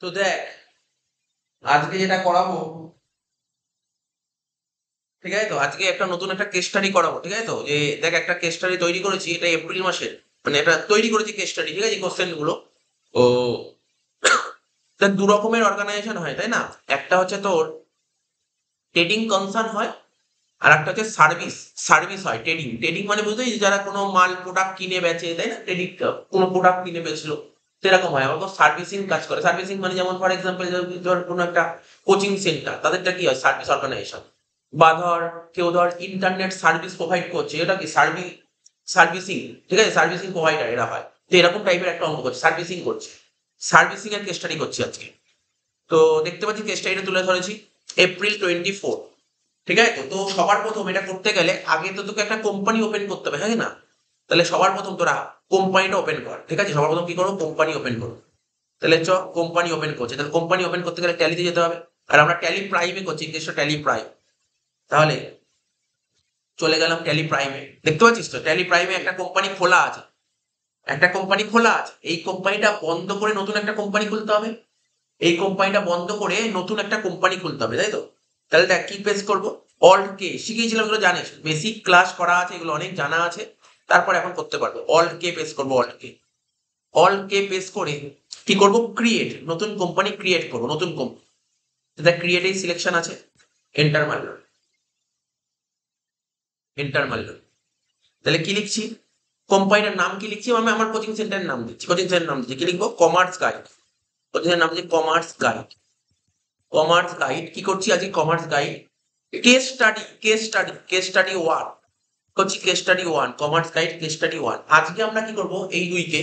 তো দেখ, আজকে যেটা করাবো, ঠিক আছে তো, আজকে একটা নতুন একটা কেস স্টাডি করাবো, ঠিক আছে তো। যে দেখ, একটা কেস স্টাডি তৈরি করেছি, এটা এপ্রিল মাসের, মানে এটা তৈরি করেছি কেস স্টাডি, ঠিক আছে, কোশ্চেন গুলো। ও দেখ, দু রকমের অর্গানাইজেশন হয়, তাই না? একটা হচ্ছে তোর ট্রেডিং কনসার্ন হয়, আর একটা হচ্ছে সার্ভিস। সার্ভিস হয়, ট্রেডিং। ট্রেডিং মানে বুঝতে পারছিস, যারা কোনো মাল প্রোডাক্ট কিনে বেচে, তাই না? ট্রেডিং, কোনো প্রোডাক্ট কিনে বেচলো, সেরকম হয়। আবার সার্ভিসিং কাজ করে। সার্ভিসিং মানে যেমন ফর এক্সাম্পল, ধর কোনো একটা কোচিং সেন্টার, তাদেরটা কি হয়? Service organisation. বা ধর কেউ ধর ইন্টারনেট সার্ভিস প্রোভাইড করছে, এটা কি সার্ভিসিং, ঠিক আছে, সার্ভিসিং প্রোভাইডার এরা হয়। তো এরকম টাইপের একটা অঙ্ক করছে, সার্ভিসিং করছে। সার্ভিসিং এর কেস স্টাডি করছি আজকে। তো দেখতে পাচ্ছি কেস স্টাডিটা তুলে ধরেছি April 24। ঠিক আছে তো। তো সবার প্রথম এটা করতে গেলে আগে তো তোকে একটা কোম্পানি ওপেন করতে হবে, হ্যাঁ না? তাহলে সবার প্রথম তোরা কোম্পানিটা ওপেন কর, ঠিক আছে। সবার প্রথম কি করবো? কোম্পানি ওপেন করবো। তাহলে কোম্পানি ওপেন করছে, তাহলে কোম্পানি ওপেন করতে গেলে ট্যালিতে যেতে হবে। আর আমরা ট্যালি প্রাইমে করছি, ইংলিশটা ট্যালি প্রাইম। তাহলে চলে গেলাম ট্যালি প্রাইমে। দেখতে পাচ্ছিস তো, ট্যালি প্রাইমে একটা কোম্পানি খোলা আছে। একটা কোম্পানি খোলা আছে, এই কোম্পানিটা বন্ধ করে নতুন একটা কোম্পানি খুলতে হবে। এই কোম্পানিটা বন্ধ করে নতুন একটা কোম্পানি খুলতে হবে, তাই তো। তাহলে দেখ কি পেস করবো। অল্ট কে শিখিয়েছিলাম, এগুলো জানিস, বেসিক ক্লাস করা আছে, এগুলো অনেক জানা আছে। তারপর এখন করতে পারবো। অল্ট কে পেস করবো, অল্ট কে। অল্ট কে পেস করে কি করবো? ক্রিয়েট, নতুন কোম্পানি ক্রিয়েট করবো, নতুন কোম্পানি। দেখ, ক্রিয়েটেই সিলেকশন আছে। এন্টার মারলাম, এন্টার মারলাম। তাহলে কি লিখছি? কোম্পানিটার নাম কি লিখছি? আমি আমার কোচিং সেন্টারের নাম দিচ্ছি, কোচিং সেন্টারের নাম দিচ্ছি, কি লিখবো? Commerce guide. কোচিং এর নাম দিচ্ছি কমার্স গাইড। কমার্স গাইড কি করছি আজকে? Commerce guide case study, case study 1 করছি। Case study 1, commerce guide case study 1। আজকে আমরা কি করব? এই উইকে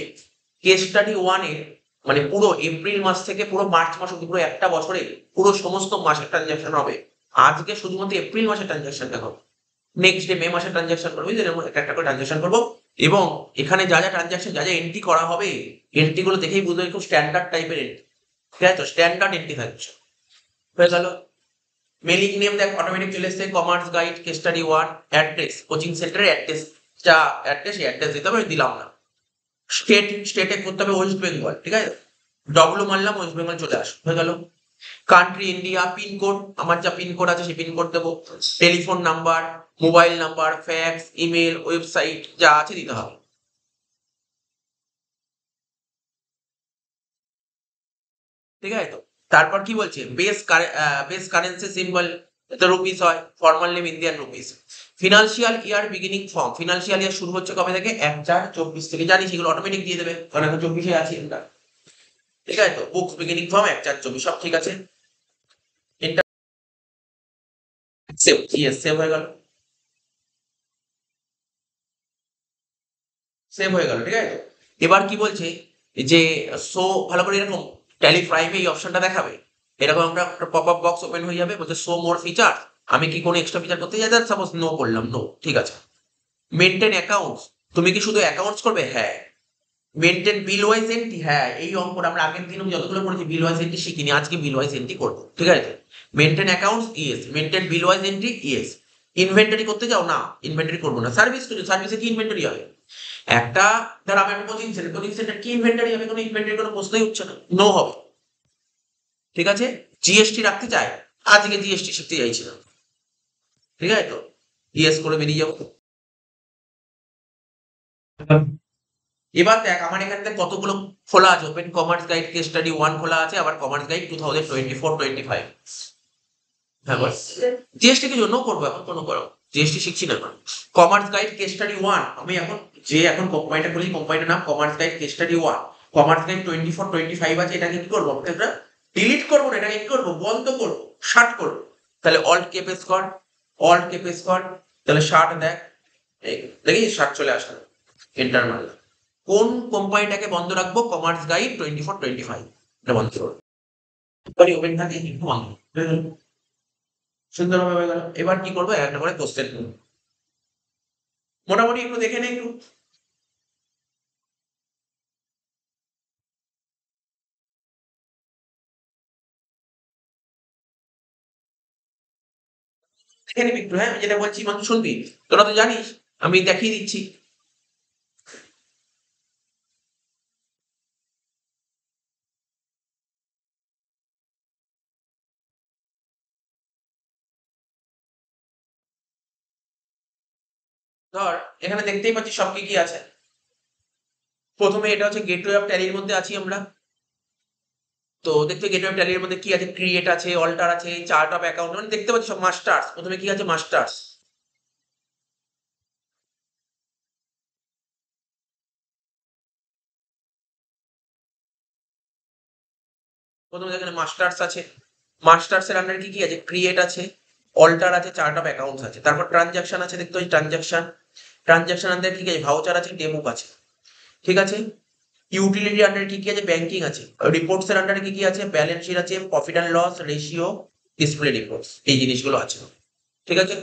কেস স্টাডি 1 এর, মানে পুরো এপ্রিল মাস থেকে পুরো মার্চ মাস অব্দি, পুরো একটা বছরে পুরো সমস্ত মাসের ট্রানজাকশন হবে। আজকে শুধুমাত্র এপ্রিল মাসের ট্রানজাকশন দেখো। নেক্সট ডে মে মাসের ট্রানজাকশন করবো, এরকম একটা একটা করে ট্রানজাকশন করবো। এবং এখানে যা যা ট্রানজাকশন, যা যা এন্ট্রি করা হবে, এন্ট্রি গুলো দেখেই বুঝবে খুব স্ট্যান্ডার্ড টাইপের এন্ট্রি। ঠিক আছে তো, স্ট্যান্ডার্ড এন্ট্রি থাকছে। হয়ে গেল। মেলিং নেম দেখ অটোমেটিক চলে এসছে, commerce guide case study 1। Address, coaching সেন্টারের অ্যাড্রেস, যা অ্যাড্রেস, এই অ্যাড্রেস দিতে হবে, আমি দিলাম না। স্টেটে করতে হবে ওয়েস্ট বেঙ্গল, ঠিক আছে। ডব্লু মারলাম, ওয়েস্ট বেঙ্গল চলে আসবে, হয়ে গেল। কান্ট্রি ইন্ডিয়া, পিনকোড, আমার যা পিনকোড আছে সেই পিনকোড দেবো। Telephone number, mobile number, fax, email, website যা আছে দিতে হবে। ঠিক আছে তো। তারপর কি বলছে? বেস কারেন্সি সিম্বল, এটা রুপিস হয়, formal name Indian rupees. Financial year beginning form, financial year শুরু হচ্ছে কবে থেকে? 1/4/24 থেকে, জানি সেগুলো অটোমেটিক দিয়ে দেবে, কারণ এখন 24-এ আছি আমরা। ঠিক আছে তো, বুকস বিগিনিং ফর্ম 1/4/24, সব ঠিক আছে। এটা সেভ, ইয়েস, সেভ হয়ে গেল। সেভ হয়ে গেল, ঠিক আছে। এবার কি বলছে? যে শো, ভালো করে এরকম ট্যালি প্রাইমে এই অপশনটা দেখাবে। এরকম আমরা একটা পপ আপ বক্স ওপেন হয়ে যাবে, বলছে শো মোর ফিচার। আমি কি কোনো এক্সট্রা ফিচার করতে চাই? সাপোজ নো করলাম, নো, ঠিক আছে। মেনটেন অ্যাকাউন্টস, তুমি কি শুধু অ্যাকাউন্টস করবে? হ্যাঁ। মেনটেন বিল ওয়াইজ এন্ট্রি, হ্যাঁ, এই অঙ্কটা আমরা আগের দিন যতগুলো করেছি বিল ওয়াইজ এন্ট্রি শিখিনি, আজকে বিল ওয়াইজ এন্ট্রি করবো, ঠিক আছে। Maintain accounts, yes. মেনটেন বিল ওয়াইজ এন্ট্রি, ইয়েস। ইনভেন্টরি করতে চাও? না, ইনভেন্টরি করবো না। সার্ভিস, সার্ভিসে কি ইনভেন্টরি হবে? একটা, ধর আমি একটা কোচিং সেন্টার কি ইনভেন্টরি হবে? কোনো ইনভেন্টরি, কোনো প্রশ্নই উঠছে না, নো হবে। ঠিক আছে। জিএসটি রাখতে চাই, আজকে জিএসটি শিখতে চাইছি না, ঠিক আছে তো, ইয়েস করে বেরিয়ে যাবো। এবার দেখ, আমার এখানে দেখ কতগুলো খোলা আছে। Open commerce guide case study 1 খোলা আছে, আবার কমার্স গাইড 2024-25। হ্যাঁ বল। জিএসটি কি জন্য করবো? এখন কোনো করো, জিএসটি শিখছি না এখন। কমার্স গাইড কেস স্টাডি 1, আমি এখন যে এখন কোম্পানিটা খুলি, কোম্পানিটার নাম commerce guide case study 1। Commerce guide 24-25 আছে, এটাকে কি করবো আমরা? ডিলিট করবো না, এটাকে কি করবো? বন্ধ করবো, শার্ট করবো। তাহলে অল্ট কে প্রেস কর, অল্ট কে প্রেস কর। তাহলে শার্ট দেখ, এই দেখি শার্ট চলে আসলো। এন্টার মারলাম। কোন কোম্পানিটাকে বন্ধ রাখবো? কমার্স গাইড 24-25, এটা বন্ধ করবো। কোম্পানি ওপেন থাকে, একটু বন্ধ, সুন্দরভাবে হয়ে গেল। এবার কি করবো? একটা করে কোশ্চেন করবো, মোটামুটি একটু দেখে নে একটু। দেখে নিবি একটু, হ্যাঁ, আমি যেটা বলছি মানুষ শুনবি। তোরা তো জানিস, আমি দেখিয়ে দিচ্ছি। ধর এখানে দেখতেই পাচ্ছি সব কি কি আছে। প্রথমে এটা হচ্ছে গেটওয়ে অফ ট্যালির মধ্যে আছি আমরা। তো দেখতে গেটওয়ে অফ ট্যালির মধ্যে কি আছে, ক্রিয়েট আছে, অল্টার আছে, চার্ট অফ অ্যাকাউন্ট, মানে দেখতে পাচ্ছি সব মাস্টার্স। প্রথমে কি আছে, মাস্টার্স। প্রথমে এখানে মাস্টার্স আছে, মাস্টার্স এর আন্ডারে কি কি আছে, ক্রিয়েট আছে, অল্টার আছে, চার্ট অফ অ্যাকাউন্টস আছে। তারপর ট্রানজাকশন আছে, দেখতে পাচ্ছি ট্রানজাকশন। ট্রানজাকশন আন্ডারে কি কি আছে, ভাউচার আছে, ডেমুক আছে। ঠিক আছে। ইউটিলিটি আন্ডারে কি কি আছে, ব্যাংকিং আছে। রিপোর্টস এর আন্ডারে কি কি আছে, ব্যালেন্স শিট আছে, profit and loss ratio, display reports, এই জিনিসগুলো আছে। ঠিক আছে,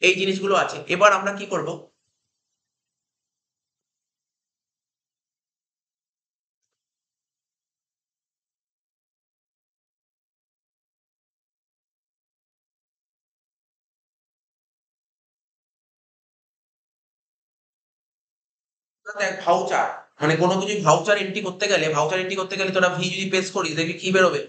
এই জিনিসগুলো আছে। এবার আমরা কি করব, দেখ ভাউচার, মানে কোনো কিছু ভাউচার এন্ট্রি করতে গেলে, ভাউচার এন্ট্রি করতে গেলে তোরা ভি যদি পেস করিস দেখবি কি বেরোবে।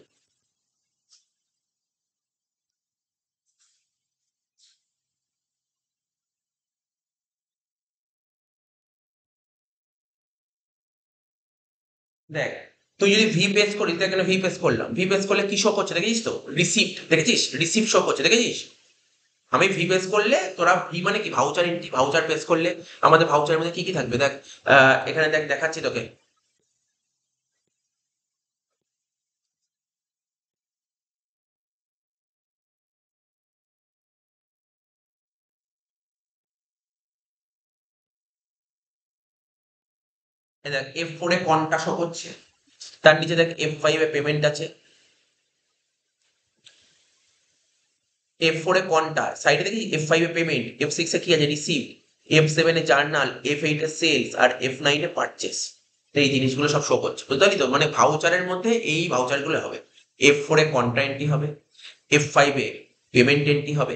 দেখ তুই যদি ভি পেস করিস, দেখ এখানে ভি পেস করলাম, ভি পেস করলে কি শো করছে দেখেছিস তো, রিসিপ্ট দেখেছিস, রিসিপ্ট শো করছে দেখেছিস। আমি ভি পেস করলে তোরা ভি মানে কি, ভাউচার এন্ট্রি, ভাউচার পেস করলে আমাদের ভাউচারের মধ্যে কি কি থাকবে দেখ। এখানে দেখ দেখাচ্ছি তোকে। এই দেখ F4 এ কন্টা শো করছে, তার নিচে দেখ F5 এ পেমেন্ট আছে। F4 এ কন্টা সাইডে দেখি, F5 এ পেমেন্ট, F6 এ কি আছে, রিসিভ, F7 এ জার্নাল, F8 এ সেলস, আর F9 এ পারচেস। এই জিনিসগুলো সব শো করছে, বুঝতে পারলি তো, মানে ভাউচারের মধ্যে এই ভাউচার গুলো হবে। F4 এ কন্টা এন্ট্রি হবে, F5 এ পেমেন্ট এন্ট্রি হবে,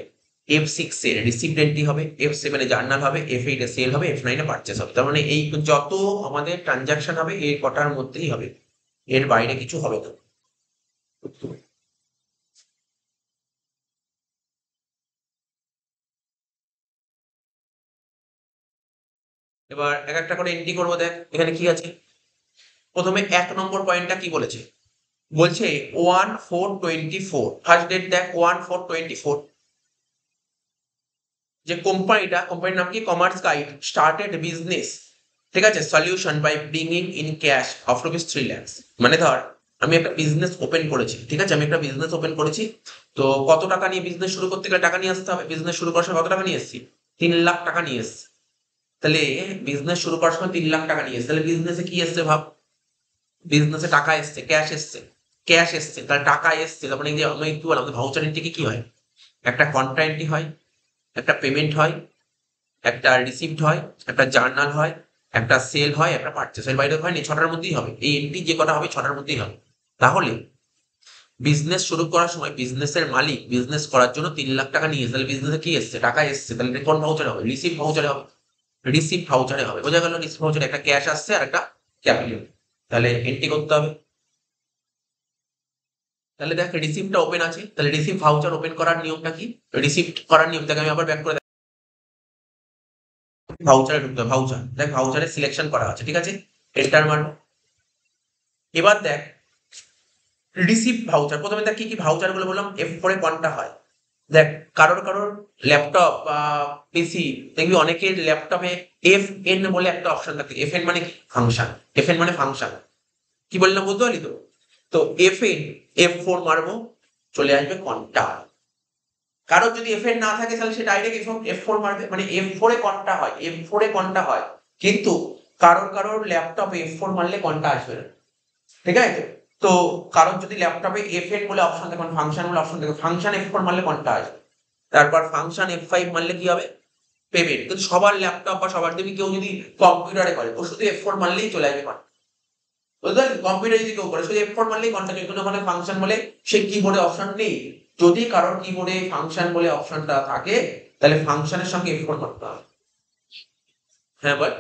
F6 এ রিসিপ্ট এন্ট্রি হবে, F7 এ জার্নাল হবে, F8 এ সেল হবে, F9 এ পারচেস হবে। তার মানে এই যত আমাদের ট্রানজাকশন হবে এই কটার মধ্যেই হবে, এর বাইরে কিছু হবে না। এবার এক একটা করে এন্ট্রি করবো, দেখ এখানে কি আছে। প্রথমে 1 নম্বর পয়েন্টটা কি বলেছে, বলছে 1424, ফার্স্ট ডেট দেখ 1424। যে কোম্পানিটা, কোম্পানির নাম কি, কমার্স গাইড স্টার্টেড বিজনেস, ঠিক আছে, solution by bringing in cash of rupees 3 lakhs। মানে ধর আমি একটা বিজনেস ওপেন করেছি, ঠিক আছে, আমি একটা বিজনেস ওপেন করেছি। তো কত টাকা নিয়ে বিজনেস শুরু করতে গেলে টাকা নিয়ে আসতে হবে, বিজনেস শুরু করার সময় কত টাকা নিয়ে এসেছি, 3 লাখ টাকা নিয়ে এসেছি। তাহলে বিজনেস শুরু করার সময় 3 লাখ টাকা নিয়ে এসেছি, তাহলে বিজনেসে কি এসছে ভাব, বিজনেসে টাকা এসছে, ক্যাশ এসছে, ক্যাশ এসছে, তাহলে টাকা এসছে। তার মানে এই যে আমি কি বললাম, ভাউচার এন্ট্রি কি হয়, একটা কন্ট্রা এন্ট্রি হয়, একটা পেমেন্ট হয়, একটা রিসিপ্ট হয়, একটা জার্নাল হয়, একটা সেল হয়, একটা পারচেস। এর বাইরে হয়নি, 6টার মধ্যেই হবে, এই এন্ট্রি যে কটা হবে 6টার মধ্যেই হবে। তাহলে বিজনেস শুরু করার সময় বিজনেসের মালিক বিজনেস করার জন্য 3 লাখ টাকা নিয়ে এসেছে, তাহলে বিজনেসে কি এসছে, টাকা এসছে, তাহলে এটা কোন ভাউচারে হবে, রিসিপ্ট ভাউচারে হবে। রিসিপ্ট ভাউচারে হবে, বোঝা গেল, রিসিপ্ট ভাউচারে একটা ক্যাশ আসছে আর একটা ক্যাপিটাল, তাহলে এন্ট্রি করতে হবে। তাহলে দেখ রিসিপ্টটা ওপেন আছে, তাহলে রিসিপ্ট ভাউচার ওপেন করার নিয়মটা কি, রিসিপ্ট করার নিয়ম থেকে আমি আবার ব্যাক করে ভাউচারে ঢুকতে হবে, ভাউচার দেখ ভাউচারে সিলেকশন করা আছে, ঠিক আছে, এন্টার মারবো। এবার দেখ রিসিপ্ট ভাউচার, প্রথমে দেখ কি কি ভাউচার গুলো বললাম, F4 এ কোনটা হয়। দেখ কারোর কারোর ল্যাপটপ বা পিসি, দেখবি অনেকের ল্যাপটপে FN বলে একটা অপশন থাকে, FN মানে ফাংশন, FN মানে ফাংশন, কি বললাম বুঝতে পারলি তো। তো FN, F4 মারবো, চলে আসবে কোনটা। কারোর যদি FN না থাকে তাহলে সে ডাইরেক্ট F4 মারবে, মানে F4 এ কোনটা হয়, F4 এ কোনটা হয়। কিন্তু কারোর কারোর ল্যাপটপে F4 মারলে কোনটা আসবে না, ঠিক আছে। তো কারোর যদি ল্যাপটপে FN বলে অপশন থাকে, ফাংশন বলে অপশন থাকে, ফাংশন F4 মারলে কোনটা আসবে। তারপর ফাংশন F5 মারলে কি হবে, পেমেন্ট। কিন্তু সবার ল্যাপটপ বা সবার, তুমি কেউ যদি কম্পিউটারে করে ও শুধু F4 মারলেই চলে আসবে কন্টা, বুঝতে পারলি, কম্পিউটার যদি কেউ করে শুধু F4 মারলেই কন্টা চলে, কিন্তু ওখানে ফাংশন বলে সেই কিবোর্ডে অপশন নেই। যদি কারোর কিবোর্ডে ফাংশন বলে অপশনটা থাকে তাহলে ফাংশনের সঙ্গে F4 করতে হবে। হ্যাঁ বল।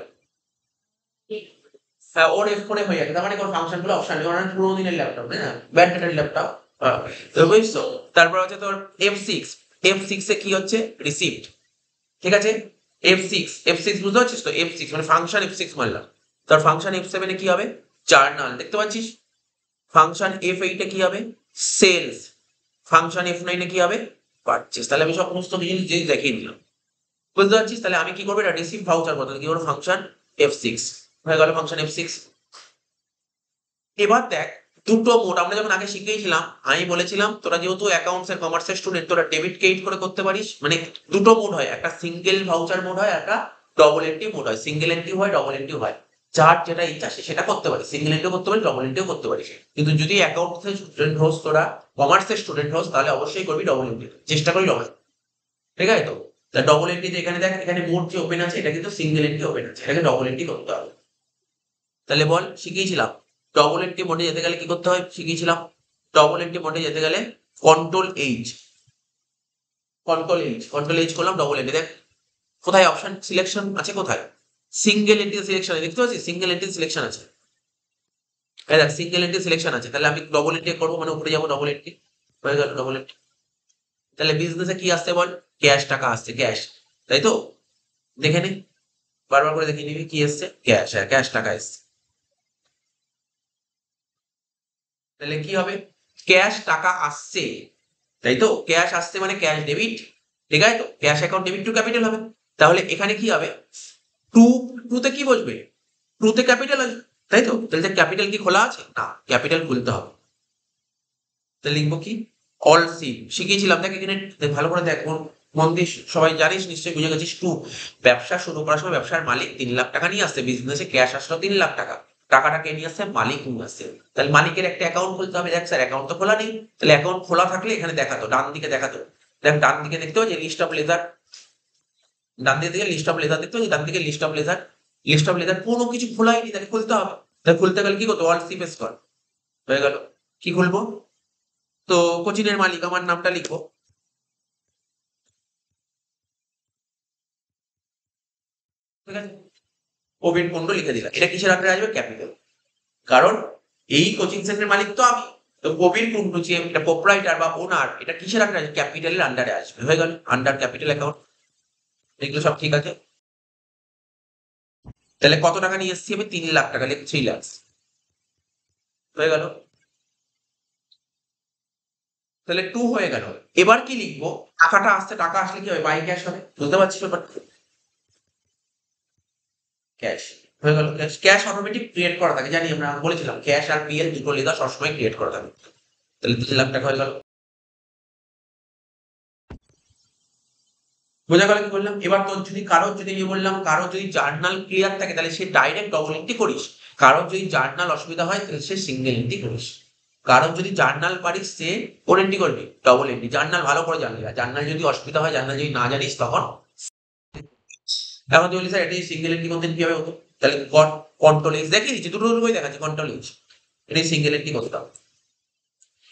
হ্যাঁ ওর F4 এ হয়ে যাবে, তার মানে কোন ফাংশন গুলো অপশন নেই, ওনার পুরোনো দিনের ল্যাপটপ তাই না, ব্যাটারি ল্যাপটপ। তো বুঝছো, তারপর হচ্ছে তোর F6, F6 এ কি হচ্ছে, রিসিপ্ট, ঠিক আছে, F6 বুঝতে পারছিস তো, F6 মানে ফাংশন F6 মারলাম, তার ফাংশন F7 কি হবে, জার্নাল, দেখতে পাচ্ছিস, ফাংশন F8 কি হবে, সেলস, ফাংশন F9 কি হবে, পারচেস। তাহলে আমি সমস্ত জিনিস দেখিয়ে দিলাম, বুঝতে পারছিস। তাহলে আমি কি করবো, এটা রিসিভ ভাউচার করতে কি করবো, ফাংশন F6 হয়ে গেল, ফাংশন F6। এবার দেখ, দুটো মোড আমরা যখন আগে শিখেছিলাম, আমি বলেছিলাম তোরা যেহেতু অ্যাকাউন্টস এর কমার্সের স্টুডেন্ট, তোরা ডেবিট ক্রেডিট করে করতে পারিস, মানে দুটো মোড হয়, একটা সিঙ্গেল ভাউচার মোড হয়, একটা ডবল এন্ট্রি মোড হয়, সিঙ্গেল এন্ট্রি হয়, ডবল এন্ট্রি হয়, যার যেটা ইচ্ছা সে সেটা করতে পারে, সিঙ্গেল এন্ট্রিও করতে পারি, ডবল এন্ট্রিও করতে পারিস। কিন্তু যদি অ্যাকাউন্টস এর স্টুডেন্ট হোস, তোরা কমার্সের স্টুডেন্ট হোস, তাহলে অবশ্যই করবি ডবল এন্ট্রি, চেষ্টা করি ডবল, ঠিক আছে তো। ডবল এন্ট্রিতে এখানে দেখ, এখানে মোড যে ওপেন আছে এটা কিন্তু সিঙ্গেল এন্ট্রি ওপেন আছে, এটাকে ডবল এন্ট্রি করতে হবে। তাহলে বল, শিখিয়েছিলাম ডবল এন্ট্রি মোডে যেতে গেলে কি করতে হয়, শিখিয়েছিলাম ডবল এন্ট্রি মোডে যেতে গেলে কন্ট্রোল এইচ করলাম, ডবল এন্ট্রি। দেখ কোথায় অপশন সিলেকশন আছে, কোথায় সিঙ্গেল এন্ট্রি সিলেকশন আছে, দেখতে পাচ্ছিস সিঙ্গেল এন্ট্রি সিলেকশন আছে, এই দেখ সিঙ্গেল এন্ট্রি সিলেকশন আছে। তাহলে আমি ডবল এন্ট্রি করবো, মানে উপরে যাবো, ডবল এন্ট্রি হয়ে গেল, ডবল এন্ট্রি। তাহলে বিজনেসে কি আসছে বল, ক্যাশ টাকা আসছে, ক্যাশ, তাই তো, দেখে নি, বারবার করে দেখে নিবি কি এসছে, ক্যাশ, হ্যাঁ ক্যাশ টাকা এসছে। তাহলে কি হবে, ক্যাশ টাকা আসছে, তাই তো, ক্যাশ আসছে মানে ক্যাশ ডেবিট, ঠিক আছে তো, cash account debit two capital হবে। তাহলে এখানে কি হবে, টু, টুতে কি বসবে, টুতে ক্যাপিটাল আসবে, তাই তো। তাহলে ক্যাপিটাল কি খোলা আছে, না, ক্যাপিটাল খুলতে হবে। তাহলে লিখবো কি, অল সি, শিখিয়েছিলাম দেখ এখানে, ভালো করে দেখ, মন দিয়ে, সবাই জানিস নিশ্চয়ই, বুঝে গেছিস। টু, ব্যবসা শুরু করার সময় ব্যবসার মালিক 3 লাখ টাকা নিয়ে আসছে, বিজনেসে ক্যাশ আসলো 3 লাখ টাকা, টাকাটা কে নিয়ে আসছে, মালিক নিয়ে আসছে। তাহলে মালিকের একটা অ্যাকাউন্ট খুলতে হবে, দেখ স্যার অ্যাকাউন্ট তো খোলা নেই, তাহলে অ্যাকাউন্ট খোলা থাকলে এখানে দেখাতো, ডান দিকে দেখাতো, দেখ ডান দিকে দেখতে পাচ্ছি লিস্ট অফ লেজার, ডান দিকে লিস্ট অফ লেজার দেখতে পাচ্ছি, ডান দিকে list of ledger, list of ledger কোনো কিছু খোলাই নি, তাহলে খুলতে হবে। তাহলে খুলতে গেলে কি করতো, অল সি প্রেস কর, হয়ে গেল। কি খুলবো, তো কোচিনের মালিক, আমার নামটা লিখবো, ঠিক আছে, প্রবীণ কুণ্ডু লিখে দিলাম। এটা কিসের আন্ডারে আসবে, ক্যাপিটাল, কারণ এই কোচিং সেন্টারের মালিক তো আমি, তো প্রবীণ কুণ্ডু যে এটা প্রোপ্রাইটার বা ওনার, এটা কিসের আন্ডারে আসবে, ক্যাপিটালের আন্ডারে আসবে, হয়ে গেল, আন্ডার ক্যাপিটাল অ্যাকাউন্ট। এগুলো সব ঠিক আছে। তাহলে কত টাকা নিয়ে এসেছি আমি, 3 লাখ টাকা, লিখ 3 লাখ, হয়ে গেল। তাহলে টু হয়ে গেল। এবার কি লিখবো, টাকাটা আসতে, টাকা আসলে কি হবে, বাই ক্যাশ হবে, বুঝতে পারছিস ব্যাপারটা, ক্যাশ হয়ে গেল, ক্যাশ, ক্যাশ অটোমেটিক ক্রিয়েট করা থাকে, জানি আমরা বলেছিলাম ক্যাশ আর পিএল দুটো লেখা সবসময় ক্রিয়েট করা থাকে। তাহলে 3 লাখ টাকা হয়ে গেল, বোঝা গেল কি বললাম। এবার তোর যদি কারোর যদি বললাম, কারোর যদি জার্নাল ক্লিয়ার থাকে তাহলে সে ডাইরেক্ট ডবল এন্ট্রি করিস, কারোর যদি জার্নাল অসুবিধা হয় তাহলে সে সিঙ্গেল এন্ট্রি করিস, কারোর যদি জার্নাল পারিস সে কোন এন্ট্রি করবি, ডবল এন্ট্রি, জার্নাল ভালো করে জানবি, জার্নাল যদি অসুবিধা হয়, জার্নাল যদি না জানিস তখন, এখন তুই বলি স্যার এটাই সিঙ্গেল এন্ট্রি করতে কিভাবে হতো, তাহলে কন্ট্রোল এইচ দেখিয়ে দিচ্ছি, দুটো দুটোই দেখাচ্ছি, কন্ট্রোল এইচ, এটাই সিঙ্গেল এন্ট্রি করতে হবে।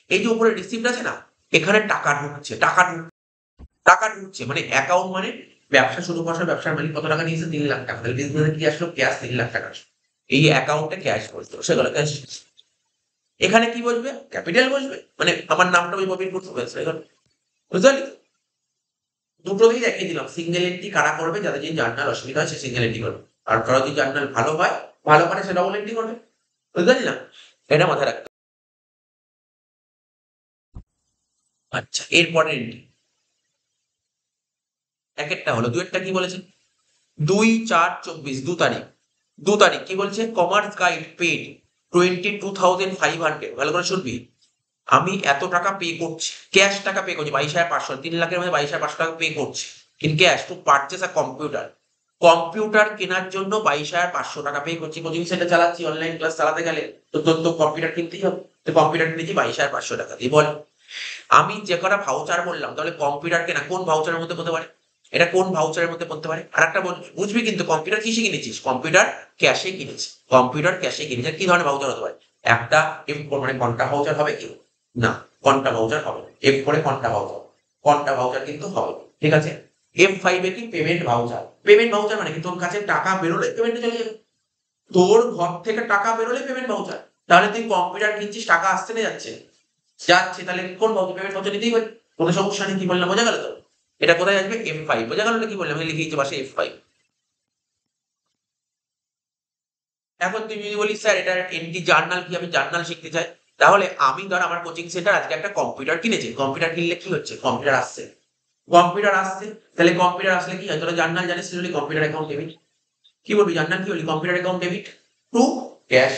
এই যে উপরে রিসিপ্ট আছে না, এখানে টাকা ঢুকছে, টাকা ঢুকছে মানে অ্যাকাউন্ট, মানে ব্যবসা শুরু করার সময় ব্যবসার মালিক কত টাকা নিয়েছে, 3 লাখ টাকা, তাহলে বিজনেসে কি আসলো, ক্যাশ 3 লাখ টাকা আসলো, এই অ্যাকাউন্টে ক্যাশ বসলো, সেগুলো ক্যাশ। এখানে কি বসবে, ক্যাপিটাল বসবে, মানে আমার নামটা ওই প্রবীণ করতে হবে, এখানে বুঝতে পারলি, দুটোতেই দেখিয়ে দিলাম, সিঙ্গেল এন্ট্রি কারা করবে, যাদের যদি জার্নাল অসুবিধা হয় সে সিঙ্গেল এন্ট্রি করবে, আর কারো যদি জার্নাল ভালো হয়, ভালো মানে সে ডবল এন্ট্রি করবে, বুঝতে পারলি না, এটা মাথায় রাখতে। আচ্ছা, এরপরে এন্ট্রি এক একটা হলো, দুয়েরটা কি বলেছে, 2/4/24, 2 তারিখ, 2 তারিখ কি বলছে, কমার্স গাইড পেড 22,500, ভালো করে শুনবি, আমি এত টাকা পে করছি, ক্যাশ টাকা পে করছি 22,500, 3 লাখের মধ্যে 22,500 টাকা পে করছি in cash to purchase a computer, computer কেনার জন্য 22,500 টাকা পে করছি, কোচিং সেন্টার চালাচ্ছি, অনলাইন ক্লাস চালাতে গেলে তো তোর তো কম্পিউটার কিনতেই হবে, তো কম্পিউটার কিনেছি 22,500 টাকা দিয়ে, বল আমি যে কটা ভাউচার বললাম, তাহলে কম্পিউটার কেনা কোন ভাউচারের মধ্যে পড়তে পারে, এটা কোন ভাউচারের মধ্যে পড়তে পারে, আর একটা বুঝবি কিন্তু, কম্পিউটার কিসে কিনেছিস, কম্পিউটার ক্যাশে কিনেছিস, কম্পিউটার ক্যাশে কিনেছিস, কি ধরনের ভাউচার হতে পারে, একটা এফ মানে কন্টা ভাউচার হবে কি, না কন্টা ভাউচার হবে, এফ করে কন্টা ভাউচার কিন্তু হবে, ঠিক আছে। F5 কি, পেমেন্ট ভাউচার, পেমেন্ট ভাউচার মানে কি, তোর কাছে টাকা বেরোলে পেমেন্টে চলে যাবে, তোর ঘর থেকে টাকা বেরোলে পেমেন্ট ভাউচার, তাহলে তুই কম্পিউটার কিনছিস, টাকা আসতে না যাচ্ছে, যাচ্ছে, তাহলে কোন ভাউচার, পেমেন্ট ভাউচার নিতেই পারি, কোনো সমস্যা নেই, কি বললাম বোঝা গেল তো। এটা কোথায় আসবে? F5। বোঝা গেল না কি বললাম? আমি লিখে দিচ্ছি পাশে F5। এখন তুমি যদি বলি স্যার এটা এনটি জার্নাল কি, আমি জার্নাল শিখতে চাই, তাহলে আমি ধর আমার কোচিং সেন্টার আজকে একটা কম্পিউটার কিনেছে। কম্পিউটার কিনলে কি হচ্ছে? কম্পিউটার আসছে। কম্পিউটার আসছে, তাহলে কম্পিউটার আসলে কি হয়? তোরা জার্নাল জানিস, বলি কম্পিউটার অ্যাকাউন্ট ডেবিট। কি বলবি? জার্নাল কি বলি? Computer account debit to cash.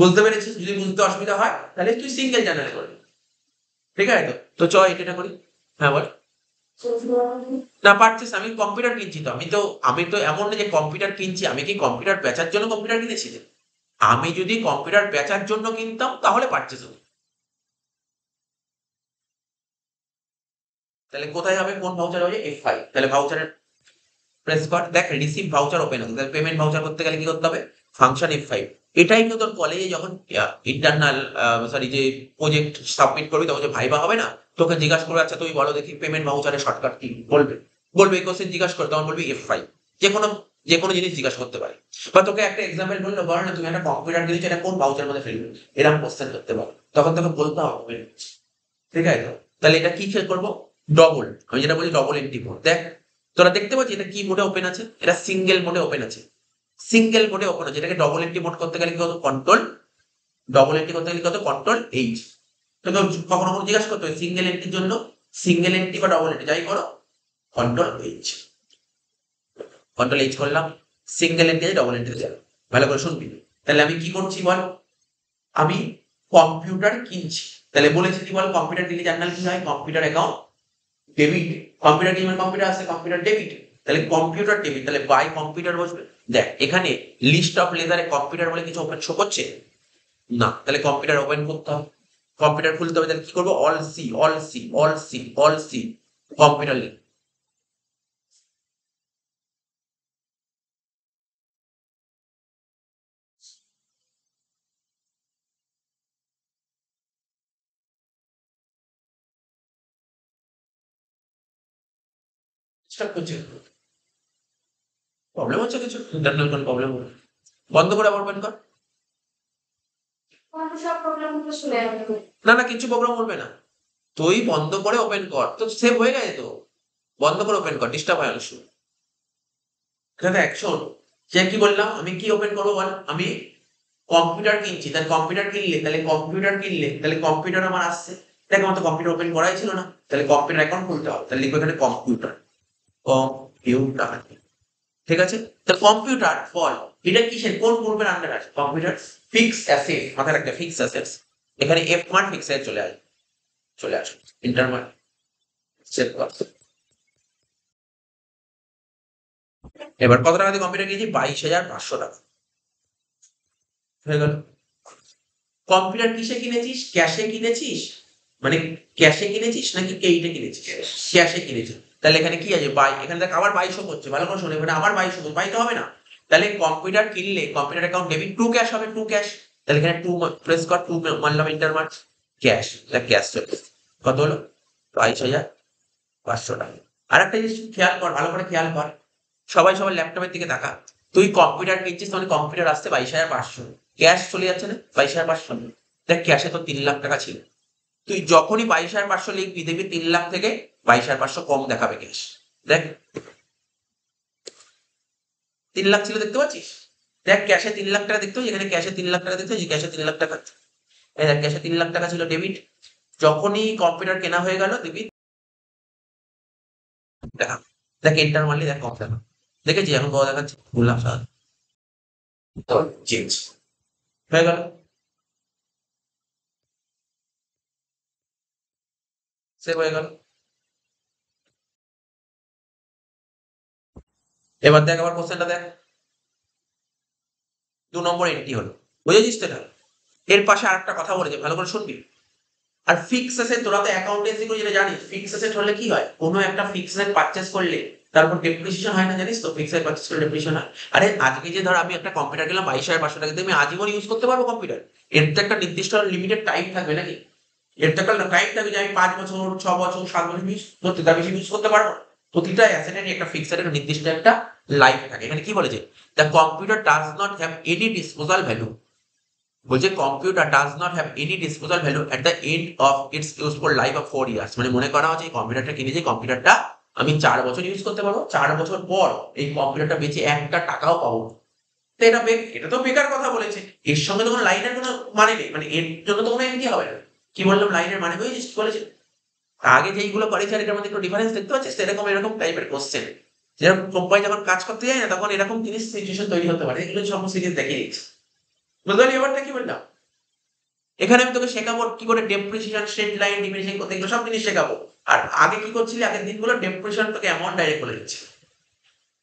বুঝতে পেরেছিস? যদি বুঝতে অসুবিধা হয় তাহলে তুই সিঙ্গেল জার্নাল করবি। ঠিক আছে তো? তো চ এটা করি। হ্যাঁ বল। না পারছিস, আমি কম্পিউটার কিনছি তো, আমি তো এমন না যে কম্পিউটার কিনছি, আমি কি কম্পিউটার বেচার জন্য কম্পিউটার কিনেছি? আমি যদি কম্পিউটার বেচার জন্য কিনতাম তাহলে পারচেস হতো। তাহলে কোথায় হবে? কোন ভাউচার হবে? F5। তাহলে ভাউচারের প্রেস কর, দেখ রিসিভ ভাউচার ওপেন হবে। তাহলে পেমেন্ট ভাউচার করতে গেলে কি করতে হবে? Function F5। এটাই কিন্তু তোর কলেজে যখন ইন্টারনাল সরি যে প্রজেক্ট সাবমিট করবি তখন যে ভাইবা হবে না, তোকে জিজ্ঞাসা করবে আচ্ছা তুমি বলো দেখি পেমেন্ট ভাউচারের শর্টকাট কি, বলবে এই কোশ্চেন জিজ্ঞাসা করে, তখন বলবি F5। যে কোনো যে কোনো জিনিস জিজ্ঞাসা করতে পারে। বা তোকে একটা এক্সাম্পল বললো, বলো না তুমি একটা কম্পিউটার কিনেছো, এটা কোন ভাউচার মধ্যে ফেলবে, এরকম কোশ্চেন করতে পারো, তখন তোকে বলতে হবে। ঠিক আছে তো? তাহলে এটা কি খেল করবো? ডবল, আমি যেটা বলি ডবল এন্ট্রি মোড। দেখ তোরা দেখতে পাচ্ছিস এটা কি মোডে ওপেন আছে? এটা সিঙ্গেল মোডে ওপেন আছে। সিঙ্গেল মোডে ওপেন আছে। এটাকে ডবল এন্ট্রি মোড করতে গেলে কি হতো? কন্ট্রোল, ডবল এন্ট্রি করতে গেলে কি হতো? Control H. তো কখনো কখনো জিজ্ঞাসা করতে হবে সিঙ্গেল এন্ট্রির জন্য, সিঙ্গেল এন্ট্রি বা ডবল এন্ট্রি যাই করো, কন্ট্রোল এইচ। কন্ট্রোল এইচ করলাম, সিঙ্গেল এন্ট্রি ডবল এন্ট্রি যাবে। ভালো করে শুনবি। তাহলে আমি কি করছি বল? আমি কম্পিউটার কিনছি। তাহলে বলেছি কি বল? কম্পিউটার কিনলে জার্নাল কি হয়? Computer account debit. কম্পিউটার কি মানে কম্পিউটার আছে, কম্পিউটার ডেবিট। তাহলে কম্পিউটার ডেবিট, তাহলে বাই কম্পিউটার বসবে। দেখ এখানে লিস্ট অফ লেজারে কম্পিউটার বলে কিছু ওপেন শো করছে না, তাহলে কম্পিউটার ওপেন করতে হবে, কম্পিউটার খুলতে হবে। তাহলে কি করবো? Alt C, alt C, alt C, alt C, computer link. Start করছি। প্রবলেম হচ্ছে কিছু? ইন্টারনাল কোন প্রবলেম হবে? বন্ধ করে আবার ওপেন কর। না না, কিছু প্রবলেম হবে না। তুই বন্ধ করে ওপেন কর, তো সেভ হয়ে গেছে তো। বন্ধ করে ওপেন কর, ডিস্টার্ব হয় অনেক সময়। এখানে দেখ শোন, সে কি বললাম, আমি কি ওপেন করবো বল? আমি কম্পিউটার কিনছি, তাহলে কম্পিউটার আমার আসছে। দেখ আমার তো কম্পিউটার ওপেন করাই ছিল না, তাহলে কম্পিউটার অ্যাকাউন্ট খুলতে হবে। তাহলে লিখবো এখানে কম্পিউটার, কম্পিউটার। ঠিক আছে? তো কম্পিউটার বল, এটা কিসের কোন গ্রুপের আন্ডার আছে? কম্পিউটার ফিক্স অ্যাসেট, মাথায় রাখতে ফিক্স অ্যাসেটস। এখানে এফ মার্ক ফিক্স অ্যাসেট চলে আসবে, চলে আসবে ইন্টার মার্ক সেভ কর। এবার কত টাকা দিয়ে কম্পিউটার কিনেছি? 22,500 টাকা। হয়ে গেল। কম্পিউটার কিসে কিনেছিস? ক্যাশে কিনেছিস? মানে ক্যাশে কিনেছিস নাকি এইটা কিনেছিস? ক্যাশে কিনেছিস। তাহলে এখানে কি আছে? বাই। এখানে দেখ আবার 2200 করছে, ভালো করে শোনো, এখানে আবার 2200 করছে, বাই তো হবে না। তাহলে কম্পিউটার কিনলে computer account debit to cash হবে, টু ক্যাশ। তাহলে এখানে টু প্রেস কর, টু মারলাম ইন্টার মার্ক, ক্যাশ। দেখ ক্যাশ চলে এসেছে। কত হলো? 22,500 টাকা। আর একটা জিনিস খেয়াল কর, ভালো করে খেয়াল কর, সবাই সবার ল্যাপটপের দিকে তাকা। তুই কম্পিউটার কিনছিস, মানে কম্পিউটার আসছে 22,500, ক্যাশ চলে যাচ্ছে না 22,500। দেখ ক্যাশে তো 3,00,000 টাকা ছিল, তুই যখনই 22,500 লিখবি দেখবি 3,00,000 থেকে 22,500 কম দেখাবে ক্যাশ। দেখ 3,00,000 ছিল, দেখতে পাচ্ছিস? দেখ ক্যাশে 3,00,000 টাকা দেখতে পাচ্ছিস, এখানে ক্যাশে 3,00,000 টাকা দেখতে পাচ্ছিস, ক্যাশে 3,00,000 টাকা। এই দেখ ক্যাশে 3,00,000 টাকা ছিল ডেবিট, যখনই কম্পিউটার কেনা হয়ে গেল দেখবি দেখা। দেখ এন্টার মারলি দেখ কম দেখা, দেখেছি এখন কত দেখাচ্ছে? বললাম স্যার, তো চেঞ্জ হয়ে গেল, সেভ হয়ে গেল। এবার দেখ আবার কোশ্চেনটা দেখ, 2 নম্বর এন্ট্রি হলো। বুঝেছিস তো এটা? এর পাশে আরেকটা কথা বলেছে, ভালো করে শুনবি। আর ফিক্স অ্যাসেট, তোরা তো অ্যাকাউন্টেন্সি করে যেটা জানিস, ফিক্স অ্যাসেট হলে কি হয়? কোনো একটা ফিক্স অ্যাসেট পারচেজ করলে তারপর ডেপ্রিসিয়েশন হয় না, জানিস তো? ফিক্স অ্যাসেট পারচেজ করলে ডেপ্রিসিয়েশন হয়। আরে আজকে যে ধর আমি একটা কম্পিউটার কিনলাম 22,500 টাকা দিয়ে, আমি আজীবন ইউজ করতে পারবো কম্পিউটার? এর তো একটা নির্দিষ্ট লিমিটেড টাইম থাকবে নাকি? এর তো একটা টাইম থাকবে যে আমি 5 বছর, 6 বছর, 7 বছর ইউজ করতে, তার বেশি ইউজ করতে পারবো না। প্রতিটা অ্যাসেটেরই একটা ফিক্স একটা নির্দিষ্ট একটা লাইফ থাকে। এখানে কি বলেছে? The computer does not have any disposal value. বলছে computer does not have any disposal value at the end of its useful life of 4 years. মানে মনে করা হচ্ছে এই কম্পিউটারটা কিনেছি, কম্পিউটারটা আমি 4 বছর ইউজ করতে পারবো, 4 বছর পর এই কম্পিউটারটা বেচে একটা টাকাও পাবো। তো এটা তো বেকার কথা বলেছে, এর সঙ্গে তো কোনো লাইনের কোনো মানে নেই, মানে এর জন্য তো কোনো এমনি হবে না। কি বললাম, লাইনের মানে বুঝেছিস কি বলেছে? আগে যেইগুলো করেছে আর এটার মধ্যে একটু ডিফারেন্স দেখতে পাচ্ছিস, সেরকম এরকম টাইপের কোশ্চেন, যেরকম কোম্পানি যখন কাজ করতে যায় না তখন এরকম জিনিস সিচুয়েশন তৈরি হতে পারে, এগুলো সমস্ত জিনিস দেখিয়ে দিচ্ছি। বুঝতে পারলি ব্যাপারটা কি বললাম? এখানে আমি তোকে শেখাবো কি করে ডেপ্রিসিয়েশন, স্ট্রেট লাইন, ডিমিনিশিং করতে, এগুলো সব জিনিস শেখাবো। আর আগে কি করছিলি, আগের দিনগুলো ডেপ্রিসিয়েশন তোকে অ্যামাউন্ট ডাইরেক্ট বলে দিচ্ছি,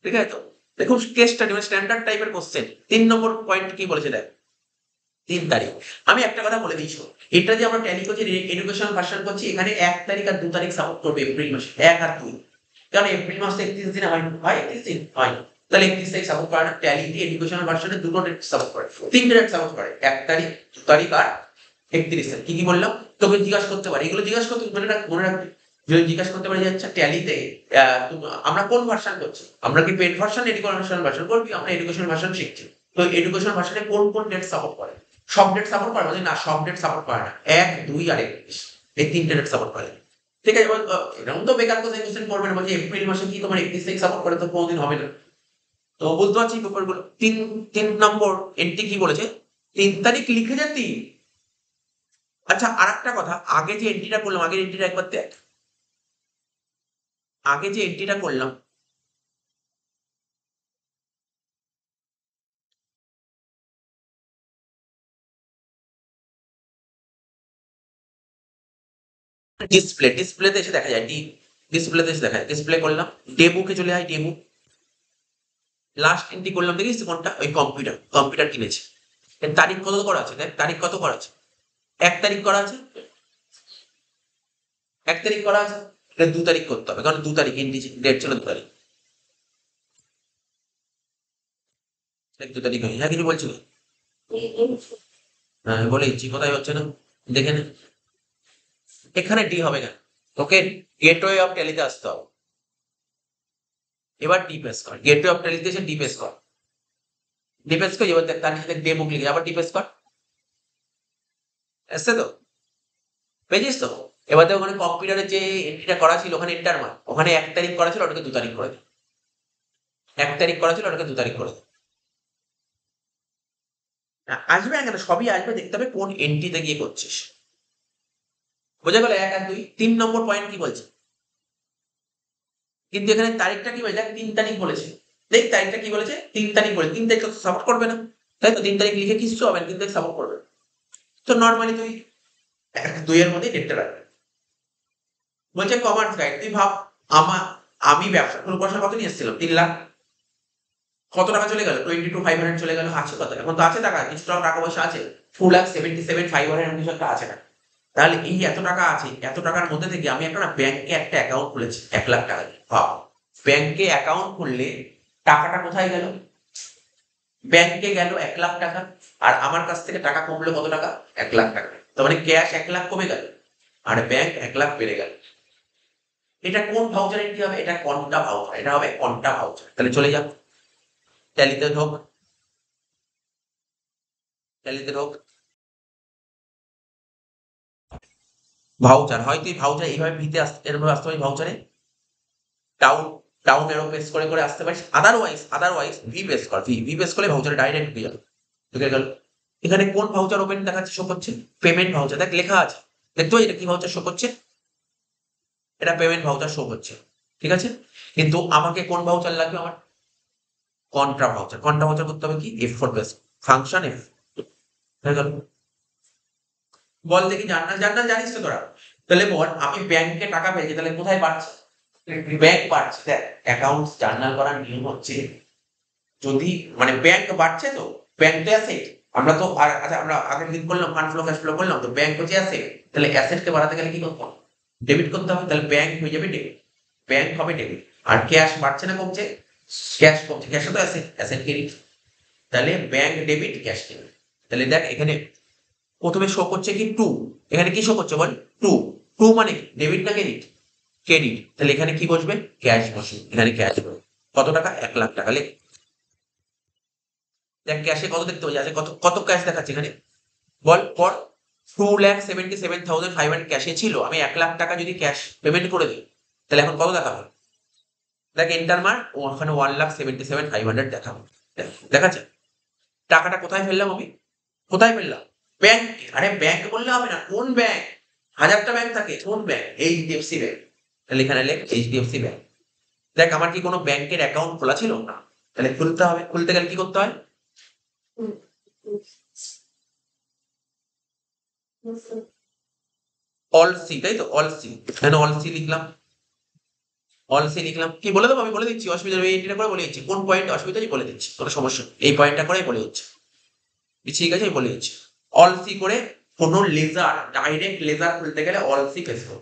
ঠিক আছে? তো দেখুন কেস স্টাডি মানে স্ট্যান্ডার্ড টাইপের কোশ্চেন। 3 নম্বর পয়েন্ট কি বলেছে দেখ, 3 তারিখ। আমি একটা কথা বলে দিচ্ছি, এটা যে আমরা ট্যালি করছি, এডুকেশনাল ভার্সন করছি, এখানে 1 তারিখ আর 2 তারিখ সাপোর্ট করবে এপ্রিল মাসে, 1 আর 2। কারণ এপ্রিল মাসে 31 দিনে হয় না, হয় 31 দিন হয় না। তাহলে 31 তারিখ সাপোর্ট করে না, ট্যালিতে এডুকেশনাল ভার্সনে দুটো ডেট সাপোর্ট করে, 3টে ডেট সাপোর্ট করে, 1 তারিখ, 2 তারিখ আর 31 তারিখ। কি কি বললাম তোকে জিজ্ঞাসা করতে পারি, এগুলো জিজ্ঞাসা করতে মনে রাখবি। যদি জিজ্ঞাসা করতে পারি যে আচ্ছা ট্যালিতে আমরা কোন ভার্সন করছি, আমরা কি পেড ভার্সন, এডুকেশনাল ভার্সন করবি, আমরা এডুকেশনাল ভার্সন শিখছি, তো এডুকেশনাল ভার্সনে কোন কোন ডেট সাপোর্ট করে? সব ডেট সাপোর্ট করে না, সব ডেট সাপোর্ট করে না, 1, 2 আর 31, এই 3টে ডেট সাপোর্ট করে। ঠিক আছে, এবার এরকম তো বেকার কোশ্চেন করবে না, বলছে এপ্রিল মাসে কি তোমার 31 তারিখ সাপোর্ট করে, তো কোনোদিন হবে না। তো বুঝতে পারছি ব্যাপারগুলো। 3 নম্বর এন্ট্রি কি বলেছে, 3 তারিখ লিখে যেতি। আচ্ছা আর একটা কথা, আগে যে এন্ট্রিটা করলাম, আগের এন্ট্রিটা একবার দেখ, আগে যে এন্ট্রিটা করলাম, ডিসপ্লেতে এসে দেখা যায়, ডিসপ্লেতে এসে দেখা যায়, ডিসপ্লে করলাম, ডেমোকে চলে যায়, ডেমো। লাস্ট এন্ট্রি করলাম, দেখিস কোনটা, ওই কম্পিউটার কিনেছে। এর তারিখ কত করা আছে, দেখ তারিখ কত করা আছে, 1 তারিখ করা আছে, 1 তারিখ করা আছে। এটা 2 তারিখ করতে হবে, কারণ 2 তারিখ এন্ট্রি ডেট ছিল 2 তারিখ। দেখ 2 তারিখ হয়ে, হ্যাঁ কিছু বলছিল? হ্যাঁ বলে দিচ্ছি, কোথায় হচ্ছে না দেখে নে। এখানে ডি হবে কেন, তোকে গেটওয়ে অফ টেলিতে আসতে হবে। এবার ডি প্রেস কর, গেটওয়ে অফ টেলিতে এসে ডি প্রেস কর, ডি প্রেস কর, এবার দেখ তার নিচে দেখ ডেমো লিখে, আবার ডি প্রেস কর, এসছে তো, পেয়েছিস তো? এবার দেখ ওখানে কম্পিউটারে যে এন্ট্রিটা করা ছিল, ওখানে এন্টার মার, ওখানে 1 তারিখ করা ছিল, ওটাকে 2 তারিখ করে দে। 1 তারিখ করা ছিল, ওটাকে 2 তারিখ করে দে। আসবে না কেন, সবই আসবে, দেখতে হবে কোন এন্ট্রিতে গিয়ে করছিস। বোঝা গেল 1 আর 2। 3 নম্বর পয়েন্ট কি বলছে, কিন্তু এখানে তারিখটা কি বলেছে, 3 তারিখ বলেছে। দেখ তারিখটা কি বলেছে, 3 তারিখ বলে, 3 তারিখ তো সাপোর্ট করবে না, তাই তো 3 তারিখ লিখে কিচ্ছু হবে না, 3 তারিখ সাপোর্ট করবে না। তো নর্মালি তুই 1, 2 এর মধ্যে ডেটটা রাখবি। বলছে কমার্স গাইড, তুই ভাব, আমার আমি ব্যবসা শুরু করার সময় কত নিয়ে এসেছিলাম, 3 লাখ। কত টাকা চলে গেল, 22,500 চলে গেল, আছে কত, এখন তো আছে টাকা, কিছুটা টাকা পয়সা আছে, 2,77,500 এরকম কিছু একটা আছে না। তাহলে এই এত টাকা আছে, এত টাকার মধ্যে থেকে আমি একটা না ব্যাংকে একটা অ্যাকাউন্ট খুলেছি 1 লাখ টাকা দিয়ে। ভাব, ব্যাংকে অ্যাকাউন্ট খুললে টাকাটা কোথায় গেল, ব্যাংকে গেল 1 লাখ টাকা, আর আমার কাছ থেকে টাকা কমলো কত টাকা, 1 লাখ টাকা। তার মানে ক্যাশ 1 লাখ কমে গেল, আর ব্যাংক 1 লাখ বেড়ে গেল। এটা কোন ভাউচার এন্ট্রি হবে, এটা কন্টা ভাউচার, এটা হবে কন্টা ভাউচার। তাহলে চলে যাও ট্যালিতে ঢোক, ট্যালিতে ঢোক, ভাউচার হয়, তুই ভাউচার এইভাবে ভিতে আসতে, এরভাবে আসতে পারিস ভাউচারে, ডাউন ডাউন এরো প্রেস করে করে আসতে পারিস, আদারওয়াইজ ভি প্রেস কর, ভি প্রেস করলে ভাউচারে ডাইরেক্ট ঢুকে যাবে, ঢুকে গেল। এখানে কোন ভাউচার ওপেন দেখাচ্ছে, শো করছে পেমেন্ট ভাউচার, দেখ লেখা আছে, দেখতে পাচ্ছ এটা কি ভাউচার শো করছে, এটা পেমেন্ট ভাউচার শো করছে, ঠিক আছে। কিন্তু আমাকে কোন ভাউচার লাগবে, আমার কন্ট্রা ভাউচার, কন্ট্রা ভাউচার করতে হবে কি, F4 প্রেস, ফাংশন F, হয়ে গেল। বল দেখি, জার্নাল জানিস তো তোরা? তাহলে বল আমি ব্যাংকে টাকা পেয়েছি, তাহলে কোথায় পাচ্ছি, ব্যাংক বাড়ছে। দেখ অ্যাকাউন্টস জার্নাল করার নিয়ম হচ্ছে, যদি মানে ব্যাংক বাড়ছে, তো ব্যাংক তো অ্যাসেট, আমরা তো আর আচ্ছা আমরা আগের দিন করলাম ফান্ড ফ্লো ক্যাশ ফ্লো করলাম, তো ব্যাংক হচ্ছে অ্যাসেট, তাহলে অ্যাসেটকে বাড়াতে গেলে কি করতে হবে, ডেবিট করতে হবে, তাহলে ব্যাংক হয়ে যাবে ডেবিট, ব্যাংক হবে ডেবিট। আর ক্যাশ বাড়ছে না কমছে, ক্যাশ কমছে, ক্যাশে তো অ্যাসেট, অ্যাসেট ক্রেডিট, তাহলে ব্যাংক ডেবিট ক্যাশ ডেবিট। তাহলে দেখ এখানে প্রথমে শো করছে কি 2, এখানে কি শো করছে বল, 2, 2 মানে ডেবিট না ক্রেডিট, ক্রেডিট, তাহলে এখানে কি বসবে, ক্যাশ বসবে, এখানে ক্যাশ বসবে, কত টাকা, 1 লাখ টাকা। দেখ ক্যাশে কত দেখতে পাচ্ছি, আছে কত, কত ক্যাশ দেখাচ্ছে এখানে, বল পর, 2,77,500 ক্যাশে ছিল, আমি 1 লাখ টাকা যদি ক্যাশ পেমেন্ট করে দিই, তাহলে এখন কত দেখাবে, দেখ এন্টার মার, ওখানে 1,77,500 দেখাবো, দেখাচ্ছে। টাকাটা কোথায় ফেললাম আমি? কোথায় ফেললাম? ব্যাংক। আরে ব্যাংক বললে হবে না, কোন ব্যাংক? হাজারটা ব্যাংক থাকে, কোন ব্যাংক? HDFC bank. তাহলে এখানে লেখ এইচডিএফসি ব্যাংক। দেখ আমার কি কোনো ব্যাংকের অ্যাকাউন্ট খোলা ছিল না? তাহলে খুলতে হবে, খুলতে গেলে কি করতে হয়? অল সি, তাই তো, অল সি। এখানে অল সি লিখলাম, অল সি লিখলাম। কি বলে দেবো? আমি বলে দিচ্ছি, অসুবিধা নেই, এইটা করে বলে দিচ্ছি, কোন পয়েন্ট অসুবিধা নেই বলে দিচ্ছি, কোনো সমস্যা নেই। এই পয়েন্টটা করেই বলে দিচ্ছি, ঠিক আছে, আমি বলে দিচ্ছি। অল সি করে কোনো লেজার, ডাইরেক্ট লেজার খুলতে গেলে অল সি প্রেস করো।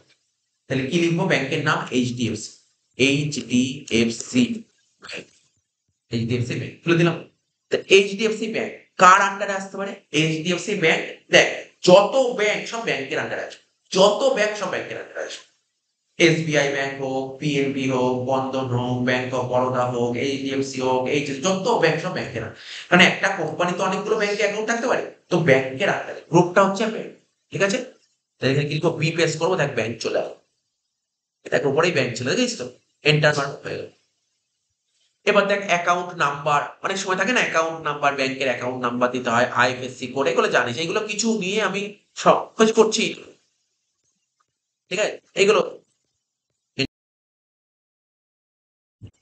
তাহলে কি লিখবো? ব্যাংকের নাম HDFC, HDFC bank, HDFC bank খুলে দিলাম। এইচডিএফসি ব্যাংক কার আন্ডারে আসতে পারে? এইচডিএফসি ব্যাংক, দেখ যত ব্যাংক সব ব্যাংকের আন্ডারে আছে, যত ব্যাংক সব ব্যাংকের আন্ডারে আছে। এসবিআই ব্যাংক হোক, পিএনবি হোক, বন্ধন হোক, ব্যাংক অফ বরোদা হোক, এইচডিএফসি হোক, যত ব্যাংক সব ব্যাংকের আন্ডারে। কারণ একটা কোম্পানি তো অনেকগুলো ব্যাংকে অ্যাকাউন্ট থাকতে পারে, তো ব্যাংকের আন্ডারে গ্রুপটা হচ্ছে ব্যাংক, ঠিক আছে। তাহলে এখানে কি লিখবো? বি প্রেস করবো, দেখ ব্যাংক চলে আসবে, দেখ উপরেই ব্যাংক চলে, দেখিস তো, এন্টার মার হয়ে গেল। এবার দেখ অ্যাকাউন্ট নাম্বার, অনেক সময় থাকে না অ্যাকাউন্ট নাম্বার, ব্যাংকের অ্যাকাউন্ট নাম্বার দিতে হয়, আইএফএসসি কোড, এগুলো জানিস, এগুলো কিছু নিয়ে আমি সব খোঁজ করছি, ঠিক আছে। এইগুলো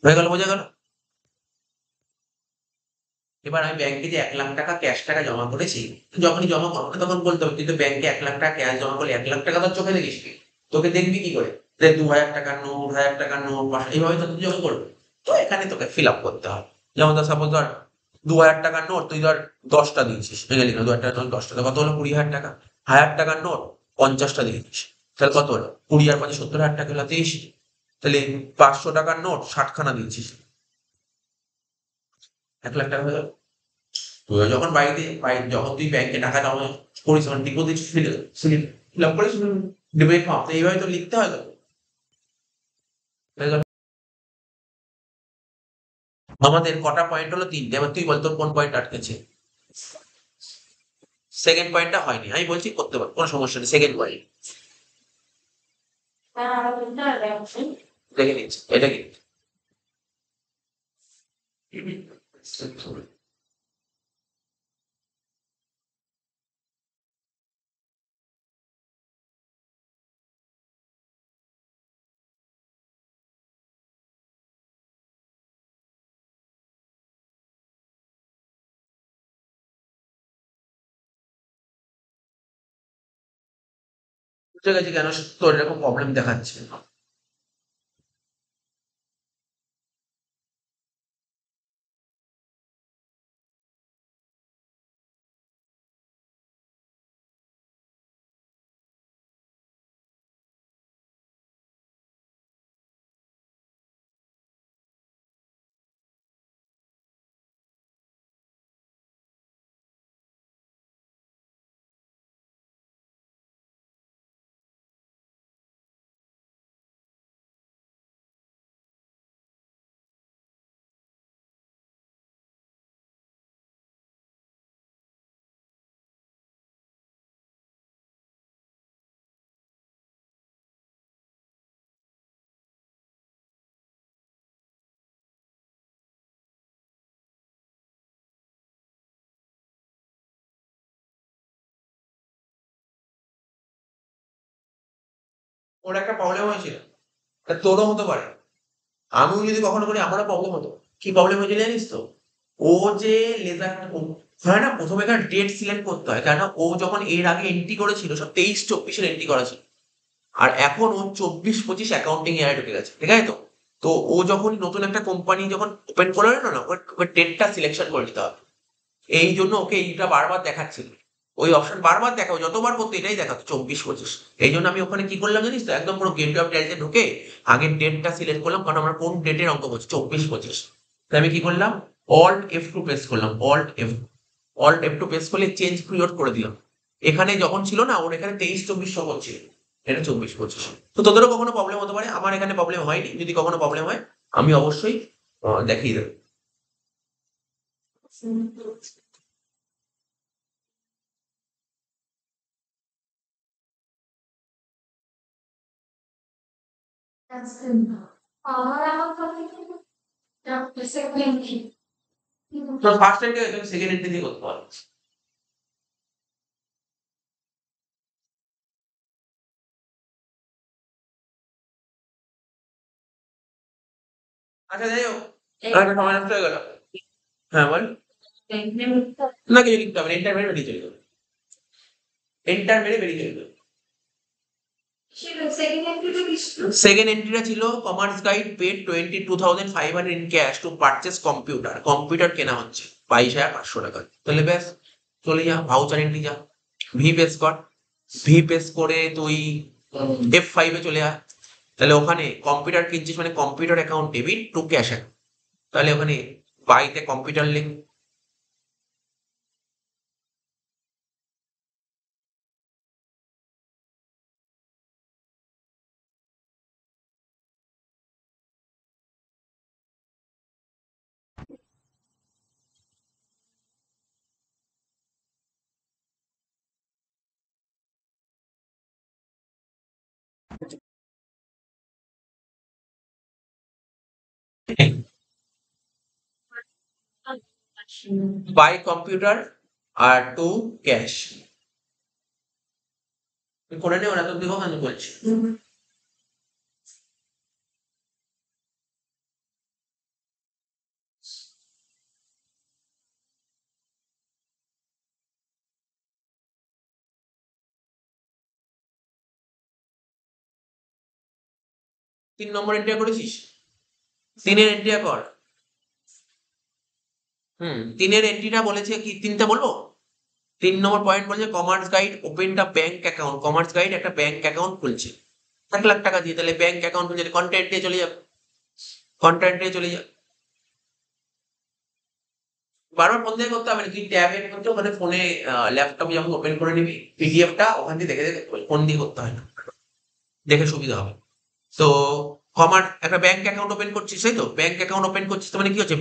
হয়ে গেল, বোঝা গেল। এবার আমি ব্যাংকে যে 1,00,000 টাকা ক্যাশ টাকা জমা করেছি, যখনই জমা করবো তখন বলতে হবে তুই তো ব্যাংকে 1,00,000 টাকা ক্যাশ জমা করলি, 1,00,000 টাকা তো চোখে দেখিস কি? তোকে দেখবি কি করে? যে 2,000 টাকার নোট, 1,000 টাকার নোট, এইভাবে তো তুই জমা করবি। তো এখানে তোকে ফিল আপ করতে হবে। যেমন ধর সাপোজ ধর 2,000 টাকার নোট তুই ধর 10টা দিয়েছিস, ভেঙে লিখলো 2,000 টাকার নোট 10টা, কত হলো? 20,000 টাকা। 1,000 টাকার নোট 50টা দিয়েছিস, তাহলে কত হলো? 20 আর 5 70,000 টাকা হলো, 30। তাহলে 500 টাকার নোট 60 খানা দিয়েছিস, 1,00,000 টাকা হয়ে গেল। তুইও যখন যখন তুই ব্যাংকে টাকা জমা করিস তখন ডিপোজিট ফিল আপ করিস, ডিপোজিট ফর্ম, তো এইভাবে তো লিখতে হয় তো। হয়ে গেল। আমাদের কটা পয়েন্ট হলো? 3টে। এবার তুই বল তোর কোন পয়েন্ট আটকেছে? সেকেন্ড পয়েন্টটা হয়নি, আমি বলছি করতে পারবো, কোনো সমস্যা নেই। সেকেন্ড পয়েন্ট দেখে নিচ্ছি, এটা কি? বুঝতে গেছি কেন তোর এরকম প্রবলেম দেখাচ্ছে। ওর একটা প্রবলেম হয়েছিল, তা তোরও হতে পারে, আমিও যদি কখনো করি আমারও প্রবলেম হতো। কি প্রবলেম হয়েছিল জানিস তো? ও যে লেজার হয় না, প্রথমে এখানে ডেট সিলেক্ট করতে হয়, কেন ও যখন এর আগে এন্ট্রি করেছিল সব 23-24-এর এন্ট্রি করা ছিল, আর এখন ও 24-25 অ্যাকাউন্টিং এ ঢুকে গেছে, ঠিক আছে তো। তো ও যখন নতুন একটা কোম্পানি যখন ওপেন করে না, ওর ডেটটা সিলেকশন করে নিতে হবে। এই জন্য ওকে এইটা বারবার দেখাচ্ছিল, ওই অপশন বারবার দেখাবো, যতবার করতো এটাই দেখাতো 24-25। এই জন্য আমি ওখানে কি করলাম জানিস তো, একদম পুরো গেট অফ ডেটে ঢুকে আগের ডেটটা সিলেক্ট করলাম, কারণ আমরা কোন ডেটের অঙ্ক করছি, 24-25। তাই আমি কি করলাম? অল্ট F2 প্রেস করলাম, অল্ট F2 প্রেস করলে চেঞ্জ পিরিয়ড করে দিলাম। এখানে যখন ছিল না, ওর এখানে 23-24 শো করছিল, এটা 24-25। তো তোদেরও কখনো প্রবলেম হতে পারে, আমার এখানে প্রবলেম হয়নি, যদি কখনো প্রবলেম হয় আমি অবশ্যই দেখিয়ে দেবো। তো ফার্স্ট এন্ট্রি তুমি সেকেন্ড এন্ট্রি দিয়ে করতে পারো। আচ্ছা যাই হোক, একটা সময় নষ্ট হয়ে গেল। হ্যাঁ বল। না কিছু লিখতে হবে, এন্টার মেরে বেরিয়ে চলে যাবে, এন্টার মেরে বেরিয়ে চলে যাবে। সেকেন্ড এন্ট্রিটা ছিল commerce guide paid 22,500 in cash to purchase computer. Computer কেনা হচ্ছে 22,500 টাকা। তাহলে ব্যাস চলে যা ভাউচার এন্ট্রি যা, ভি পেস কর, ভি পেস করে তুই F5 এ চলে যা। তাহলে ওখানে কম্পিউটার কিনছিস মানে computer account debit to cash account. তাহলে ওখানে বাইতে কম্পিউটার লিঙ্ক। বাই কম্পিউটার আর টু ক্যাশ। করে নে, ওরা তো দেখো আমি বলছি। 3 নম্বর এন্ট্রি করেছিস, 3-এর এন্ট্রি কর। তিনের এন্ট্রিটা বলেছে কি, তিনটা বলবো। 3 নম্বর পয়েন্ট বলেছে commerce guide open the bank account. Commerce guide একটা ব্যাংক অ্যাকাউন্ট খুলছে 1 লাখ টাকা দিয়ে। তাহলে ব্যাংক অ্যাকাউন্ট খুলছে, কন্ট্যাক্ট দিয়ে চলে যাবে, কন্ট্যাক্ট দিয়ে চলে যাবে। বারবার ফোন দিয়ে করতে হবে না, তুই ট্যাবের মধ্যে ওখানে ফোনে ল্যাপটপে যখন ওপেন করে নিবি পিডিএফটা, ওখান দিয়ে দেখে দেখে ফোন দিয়ে করতে হয় না, দেখে সুবিধা হবে। তো একটা ব্যাংক অ্যাকাউন্ট ওপেন করছিস, তাই তো? ব্যাংক অ্যাকাউন্ট ওপেন করছিস তো মানে কি হচ্ছে,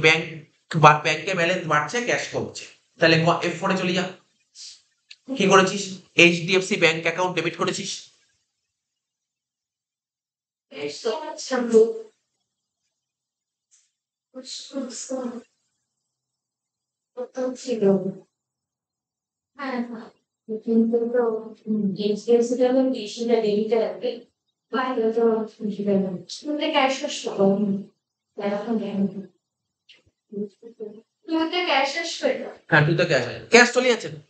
ব্যাংকে ব্যালেন্স বাড়ছে, ক্যাশ কমছে। তাহলে F4 এ চলে যা। কি করেছিস? এইচডিএফসি ব্যাংক অ্যাকাউন্ট ডেবিট করেছিস। হ্যাঁ তুই তো ক্যাশ আছে, ক্যাশ চলে যাচ্ছে না।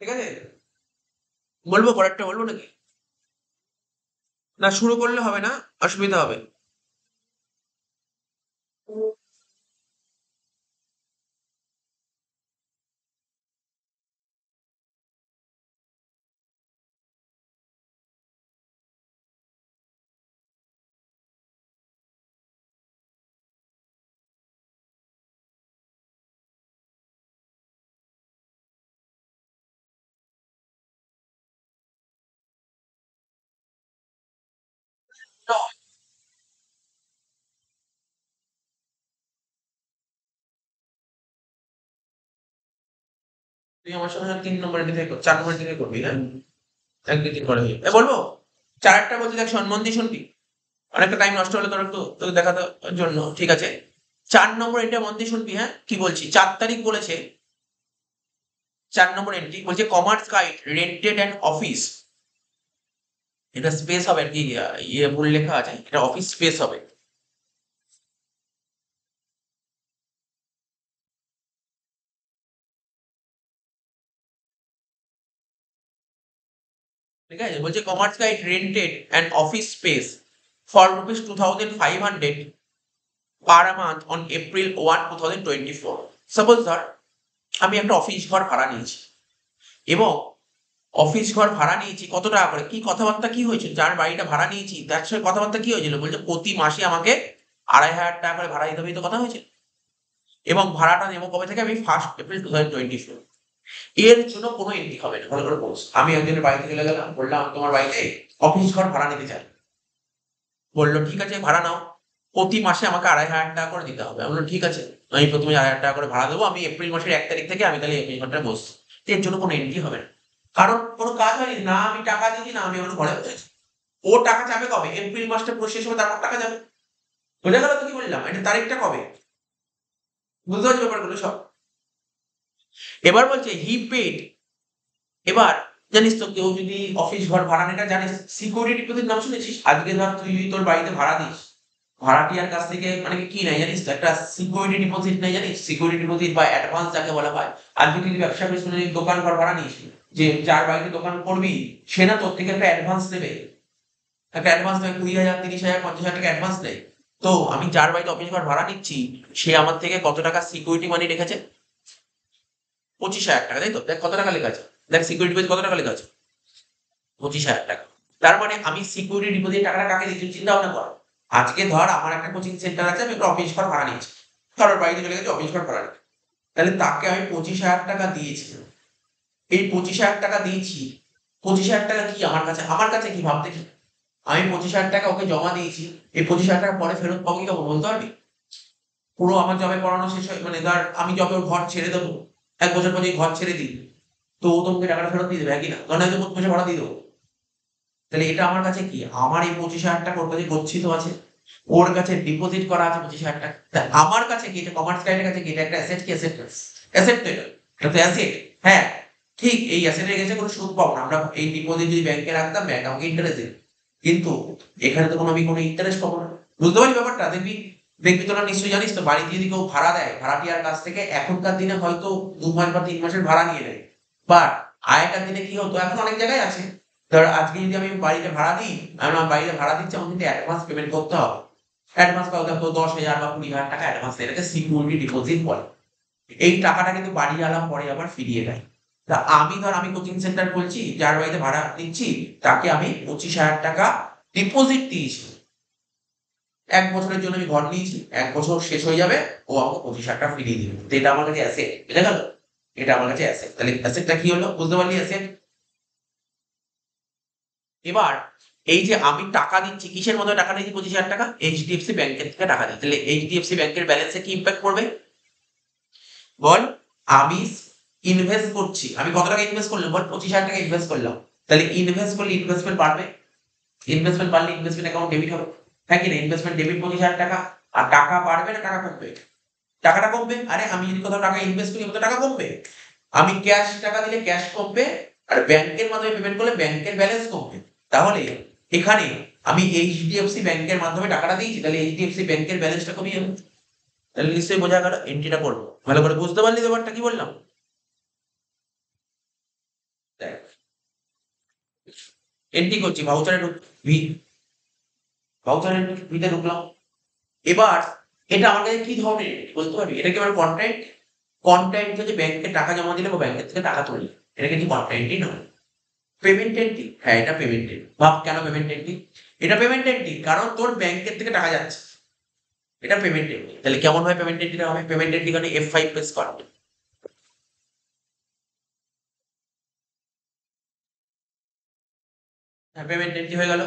ঠিক আছে, বলবো পরেরটা বলবো নাকি? না শুরু করলে হবে না, অসুবিধা হবে। তুই আমার সঙ্গে 3 নম্বর দিকে 4 নম্বর দিকে করবি, হ্যাঁ? 1 2 3 করে হয়ে যাবে। বলবো চারটা বলতে দেখ, মন দিয়ে শুনবি, অনেকটা টাইম নষ্ট হলে তোর একটু তোকে দেখাতে জন্য, ঠিক আছে? 4 নম্বর এটা মন দিয়ে শুনবি, হ্যাঁ কি বলছি। 4 তারিখ বলেছে, 4 নম্বর এন্ট্রি বলছে commerce guide rented and office. এটা স্পেস হবে আর কি, ভুল লেখা আছে, এটা অফিস স্পেস হবে। ঠিক আছে, বলছে commerce guide rented and office space for ₹2,500 per month on April 1, 2024। Suppose ধর আমি একটা অফিস ঘর ভাড়া নিয়েছি, এবং অফিস ঘর ভাড়া নিয়েছি কত টাকা করে, কি কথাবার্তা কি হয়েছিল, যার বাড়িটা ভাড়া নিয়েছি তার সঙ্গে কথাবার্তা কি হয়েছিল, বলছে প্রতি মাসে আমাকে 2,500 টাকা করে ভাড়া দিতে হবে, এই তো কথা হয়েছে। এবং ভাড়াটা নেবো কবে থেকে, আমি 1 April 2024। এর জন্য কোনো এন্ট্রি হবে না, ভালো করে বলছি। আমি একজনের বাড়িতে চলে গেলাম, বললাম তোমার বাড়িতে অফিস ঘর ভাড়া নিতে চাই। বললো ঠিক আছে ভাড়া নাও, প্রতি মাসে আমাকে 2,500 টাকা করে দিতে হবে। আমি বললাম ঠিক আছে। আমি প্রথমে 1000 টাকা করে ভাড়া দেবো, আমি এপ্রিল মাসের 1 তারিখ থেকে আমি তাহলে 21 ঘন্টায় বসছি। এর জন্য কোনো এন্ট্রি হবে না, কারণ কোনো কাজ হয়নি না, আমি টাকা দিয়েছি না, আমি আমার ঘরে বসেছি। ও টাকা যাবে কবে? এপ্রিল মাসটা পুরো শেষ হবে, তারপর টাকা যাবে। বোঝা গেল তো কি বললাম? এটা তারিখটা কবে? বুঝতে পারছি ব্যাপারগুলো সব? এবার বলছে হি পেড। এবার জানিস তো, কেউ যদি অফিস ঘর ভাড়া নেয়, জানিস সিকিউরিটি ডিপোজিট নাম শুনেছিস? আজকে ধর তুই তোর বাড়িতে ভাড়া দিস, ভাড়াটিয়ার কাছ থেকে মানে কি নেয় জানিস তো? একটা সিকিউরিটি ডিপোজিট নেয়, জানিস? সিকিউরিটি ডিপোজিট বা অ্যাডভান্স যাকে বলা হয়। আজকে তুই ব্যবসা করিস, মানে দোকান ঘর ভাড়া নিস, যে যার বাড়িতে দোকান করবি সে না তোর থেকে একটা অ্যাডভান্স নেবে, একটা অ্যাডভান্স নেবে 20,000, 30,000, 50,000 টাকা অ্যাডভান্স নেয়। তো আমি যার বাড়িতে অফিস ঘর ভাড়া নিচ্ছি, সে আমার থেকে কত টাকা সিকিউরিটি মানি রেখেছে? 25,000 টাকা, তাই তো? দেখ কত টাকা লেখা আছে, দেখ সিকিউরিটি ডিপোজিট কত টাকা লেখা আছে, 25,000 টাকা। তার মানে আমি সিকিউরিটি ডিপোজিট টাকাটা কাকে দিচ্ছি? চিন্তা ভাবনা কর। আজকে ধর আমার একটা কোচিং সেন্টার আছে, আমি একটা অফিস ঘর ভাড়া নিচ্ছি, কারোর বাড়িতে চলে গেছে অফিস ঘর ভাড়া নিচ্ছি, তাহলে তাকে আমি 25,000 টাকা দিয়েছি। এই 25,000 টাকা দিয়েছি, 25,000 টাকা কি আমার কাছে? আমার কাছে কি ভাবতে কি, আমি 25,000 টাকা ওকে জমা দিয়েছি, এই 25,000 টাকা পরে ফেরত পাবো কি পাবো বলতে পারবি? পুরো আমার জবে পড়ানো শেষ হয়, মানে ধর আমি জবে ওর ঘর ছেড়ে দেবো, 1 বছর পর যদি ঘর ছেড়ে দিই, তো ও তোমাকে টাকাটা ফেরত দিয়ে দেবে, একই না? কারণ হয়তো 5 মাসে ভাড়া দিয়ে দেবো। তাহলে এটা আমার কাছে কি? আমার এই 25,000 টাকা ওর কাছে গচ্ছিত আছে, ওর কাছে ডিপোজিট করা আছে 25,000 টাকা। তা আমার কাছে কি? এটা কমার্স ক্লায়েন্টের কাছে কি? এটা একটা অ্যাসেট কি অ্যাসেট? অ্যাসেট তো এটা, এটা তো অ্যাসেট। হ্যাঁ, ঠিক এই অ্যাসেটের কাছে কোনো সুদ পাবো না। আমরা এই ডিপোজিট যদি ব্যাংকে রাখতাম, ব্যাংক আমাকে ইন্টারেস্ট দিত, কিন্তু এখানে তো আমি কোনো ইন্টারেস্ট পাবো না। বুঝতে পারছি ব্যাপারটা? দেখবি, দেখবি তোরা নিশ্চয়ই জানিস তো, বাড়িতে যদি কেউ ভাড়া দেয়, ভাড়াটিয়ার কাছ থেকে এখনকার দিনে হয়তো 2 মাস বা 3 মাসের ভাড়া নিয়ে নেয়, বাট আগেকার দিনে কি হতো, এখন অনেক জায়গায় আছে, ধর আজকে যদি আমি বাড়িতে ভাড়া দিই, আমি আমার বাড়িতে ভাড়া দিচ্ছি, আমাকে কিন্তু অ্যাডভান্স পেমেন্ট করতে হবে। অ্যাডভান্স কত? 10,000 বা 20,000 টাকা অ্যাডভান্স, এটাকে সিকিউরিটি ডিপোজিট বলে। এই টাকাটা কিন্তু বাড়িওয়ালা পরে আবার ফিরিয়ে দেয়। তা আমি ধর, আমি কোচিং সেন্টার বলছি, যার বাড়িতে ভাড়া দিচ্ছি, তাকে আমি 25,000 টাকা ডিপোজিট দিয়েছি। 1 বছরের জন্য আমি ঘর নিয়েছি, 1 বছর শেষ হয়ে যাবে, ও আমাকে 25,000 টাকা ফিরিয়ে দিবে। তো এটা আমার কাছে অ্যাসেট, বুঝা গেল? এটা আমার কাছে অ্যাসেট। তাহলে অ্যাসেটটা কি হলো বুঝতে পারলি? অ্যাসেট। এবার এই যে আমি টাকা দিচ্ছি, কিসের মধ্যে টাকা দিচ্ছি? 25,000 টাকা এইচডিএফসি ব্যাংকের থেকে টাকা দিচ্ছি, তাহলে এইচডিএফসি ব্যাংকের ব্যালেন্সে কি ইম্প্যাক্ট পড়বে বল? আমি ইনভেস্ট করছি, আমি কত টাকা ইনভেস্ট করলাম বল? 25,000 টাকা ইনভেস্ট করলাম, তাহলে ইনভেস্ট করলে ইনভেস্টমেন্ট বাড়বে, ইনভেস্টমেন্ট বাড়লে ইনভেস্টমেন্ট অ্যাকাউন্ট ডেবিট হবে, হ্যাঁ কি না? ইনভেস্টমেন্ট ডেবিট 25,000 টাকা, আর টাকা বাড়বে না টাকা কমবে? টাকাটা কমবে। আরে আমি যদি কোথাও টাকা ইনভেস্ট করি, তো টাকা কমবে। আমি ক্যাশ টাকা দিলে ক্যাশ কমবে, আর ব্যাংকের মাধ্যমে পেমেন্ট করলে ব্যাংকের ব্যালেন্স কমবে। তাহলে এখানে আমি এইচডিএফসি ব্যাংকের মাধ্যমে টাকাটা দিয়েছি, তাহলে এইচডিএফসি ব্যাংকের ব্যালেন্সটা কমে যাবে। তাহলে নিশ্চয়ই বোঝা গেল, এন্ট্রিটা করবো। ভালো করে বুঝতে পারলি ব্যাপারটা কি বললাম? দেখ, এন্ট্রি করছি, ভাউচারে ভি, ভাউচারের ভিতরে ঢুকলাম। এবার এটা আমার কাছে কি ধরনের বলতে পারবি? এটা কি আমার কন্ট্রাক্ট? কন্ট্রাক্ট হচ্ছে ব্যাংকে টাকা জমা দিলে বা ব্যাংকের থেকে টাকা তুললে, এটা কিন্তু কন্ট্রাক্টই নয়। পেমেন্ট এন্ট্রি, হ্যাঁ এটা পেমেন্ট এন্ট্রি। ভাব কেন পেমেন্ট এন্ট্রি? এটা পেমেন্ট এন্ট্রি কারণ তোর ব্যাংকের থেকে টাকা যাচ্ছে, এটা পেমেন্ট এন্ট্রি। তাহলে কেমন হয় পেমেন্ট এন্ট্রিটা হবে? পেমেন্ট এন্ট্রি কারণে F5 প্রেস কর। হ্যাঁ, পেমেন্ট এন্ট্রি হয়ে গেল,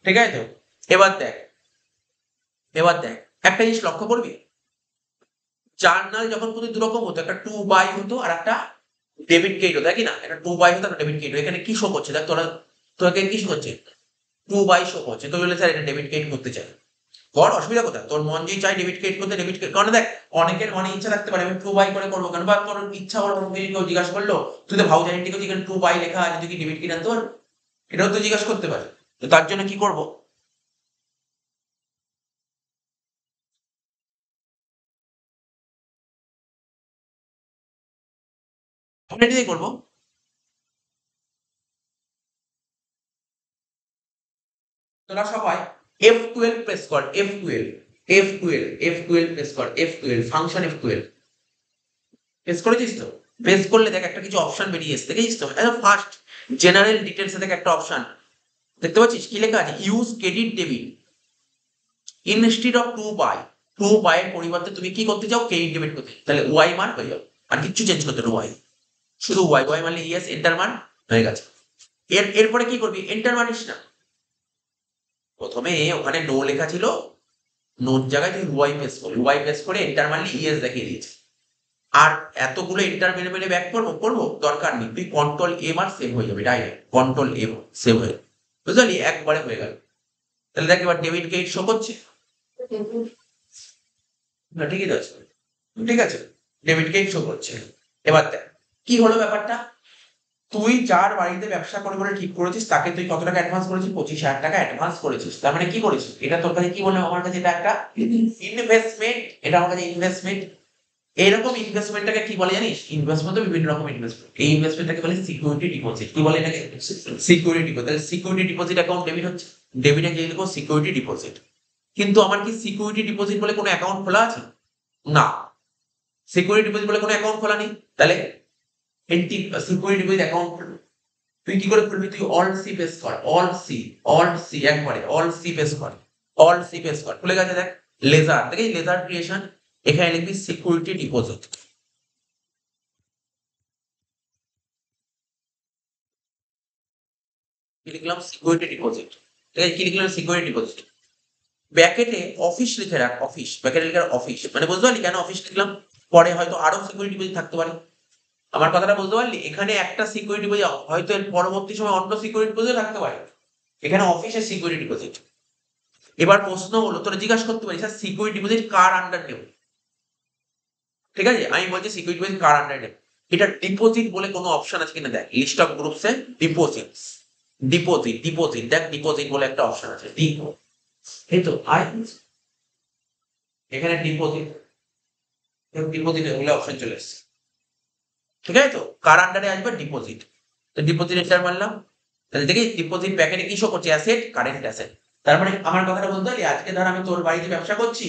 ঠিক আছে তো? এবার দেখ, এবার দেখ, একটা জিনিস লক্ষ্য করবি, জার্নাল যখন প্রতি দুরকম হতো, একটা টু বাই হতো আর একটা ডেবিট ক্রেডিট হতো, কি না? একটা টু বাই হতো, একটা ডেবিট ক্রেডিট। এখানে কি শো করছে দেখ, তোরা তোকে কি শো করছে? টু বাই শো করছে। তো বলে স্যার এটা ডেবিট ক্রেডিট করতে চাই, কর, অসুবিধা কোথায়? তোর মন যেই চাই ডেবিট ক্রেডিট করতে ডেবিট ক্রেডিট। কারণ দেখ, অনেকের অনেক ইচ্ছা থাকতে পারে আমি টু বাই করে করবো কেন, বা তোর ইচ্ছা হলো কেউ জিজ্ঞাসা করলো, তুই তো ভাউচার এন্ট্রি করছিস, এখানে টু বাই লেখা আছে, তুই কি ডেবিট ক্রেডিট আনতে পারবি? এটাও তো জিজ্ঞাসা করতে পারে। তো তার জন্য কি করবো? আমরা এটাই করবো। তোরা সবাই F12 প্রেস কর, F12, F12, F12 প্রেস কর, F12 ফাংশন, F12 প্রেস করেছিস তো? প্রেস করলে দেখ একটা কিছু অপশন বেরিয়ে এসছে, দেখেছিস তো? ফার্স্ট জেনারেল ডিটেলস থেকে একটা অপশন দেখতে পাচ্ছিস, কি লেখা আছে? Use credit debit instead of to by. To by এর পরিবর্তে তুমি কি করতে চাও? ক্রেডিট ডেবিট করতে। তাহলে ওয়াই মান হয়ে যাবে, আর কিচ্ছু চেঞ্জ করতে না, ওয়াই, শুধু ওয়াই। ওয়াই মানে ইয়েস, এন্টার মান হয়ে গেছে। এরপরে কি করবি? এন্টার মানিস না, প্রথমে ওখানে নো লেখা ছিল, নোট জায়গায় তুই ওয়াই পেস করবি, ওয়াই পেস করে এন্টার মারলি ইএস দেখিয়ে দিয়েছে। আর এতগুলো এন্টার মেরে মেরে ব্যাক করবো দরকার নেই, তুই কন্ট্রোল এম আর সেভ হয়ে যাবে, ডাইরেক্ট কন্ট্রোল এম সেভ হয়ে যাবে, বুঝলি, একবারে হয়ে গেল। তাহলে দেখ এবার ডেবিট ক্রেডিট শো করছে, না ঠিকই তো আছে, ঠিক আছে, ডেবিট ক্রেডিট শো করছে। এবার দেখ কি হলো ব্যাপারটা, তুই যার বাড়িতে ব্যবসা করে বলে ঠিক করেছিস তাকে তুই কত টাকা অ্যাডভান্স করেছিস, 25,000 টাকা অ্যাডভান্স করেছিস। তার মানে কি করেছিস, এটা তোর কাছে কি বললাম, আমার কাছে এটা একটা ইনভেস্টমেন্ট, এটা আমার কাছে ইনভেস্টমেন্ট। এরকম ইনভেস্টমেন্টটাকে কি বলে জানিস, ইনভেস্টমেন্ট তো বিভিন্ন রকম ইনভেস্টমেন্ট, এই ইনভেস্টমেন্টটাকে বলে সিকিউরিটি ডিপোজিট। কি বলে এটাকে, সিকিউরিটি ডিপোজিট। তাহলে সিকিউরিটি ডিপোজিট অ্যাকাউন্ট ডেবিট হচ্ছে, ডেবিটে গিয়ে লিখবো সিকিউরিটি ডিপোজিট। কিন্তু আমার কি সিকিউরিটি ডিপোজিট বলে কোনো অ্যাকাউন্ট খোলা আছে, না, সিকিউরিটি ডিপোজিট বলে কোনো অ্যাকাউন্ট খোলা নেই। তাহলে সিকিউরিটি ডিপোজিট অ্যাকাউন্ট তুই কি করে খুলবি, তুই অল্ট সি প্রেস কর, অল্ট সি একবারে অল্ট সি প্রেস কর, অল্ট সি প্রেস কর, খুলে গেছে দেখ, লেজার, দেখি লেজার ক্রিয়েশন, এখানে লিখবি সিকিউরিটি ডিপোজিট, কি লিখলাম সিকিউরিটি ডিপোজিট, ঠিক আছে, কি লিখলাম সিকিউরিটি ডিপোজিট, ব্র্যাকেটে অফিস লিখে রাখ, অফিস ব্র্যাকেটে লিখে রাখ অফিস, মানে বুঝতে পারলি কেন অফিস লিখলাম, পরে হয়তো আরো সিকিউরিটি ডিপোজিট থাকতে পারে। আমার কথাটা বুঝতে পারলি, এখানে একটা সিকিউরিটি ডিপোজিট, হয়তো এর পরবর্তী সময় অন্য সিকিউরিটি ডিপোজিট থাকতে পারে, এখানে অফিসের সিকিউরিটি ডিপোজিট। এবার প্রশ্ন হলো, তোরা জিজ্ঞাসা করতে পারিস স্যার সিকিউরিটি ডিপোজিট কার আন্ডার নেব, ঠিক আছে, আমি বলছি সিকিউরিটি ডিপোজিট কার আন্ডার নেব, এটা ডিপোজিট বলে কোনো অপশন আছে কিনা দেখ, লিস্ট অফ গ্রুপস এ ডিপোজিটস, ডিপোজিট ডিপোজিট দেখ, ডিপোজিট বলে একটা অপশন আছে, এই তো আই, এখানে ডিপোজিট, ডিপোজিট বলে অপশন চলে এসেছে, ঠিক আছে, তো কার আন্ডারে আসবে ডিপোজিট, তো ডিপোজিট এন্টার মারলাম, তাহলে দেখি ডিপোজিট প্যাকেটে কি শো করছে, অ্যাসেট, কারেন্ট অ্যাসেট। তার মানে আমার কথাটা বলতে পারলি, আজকে ধর আমি তোর বাড়িতে ব্যবসা করছি,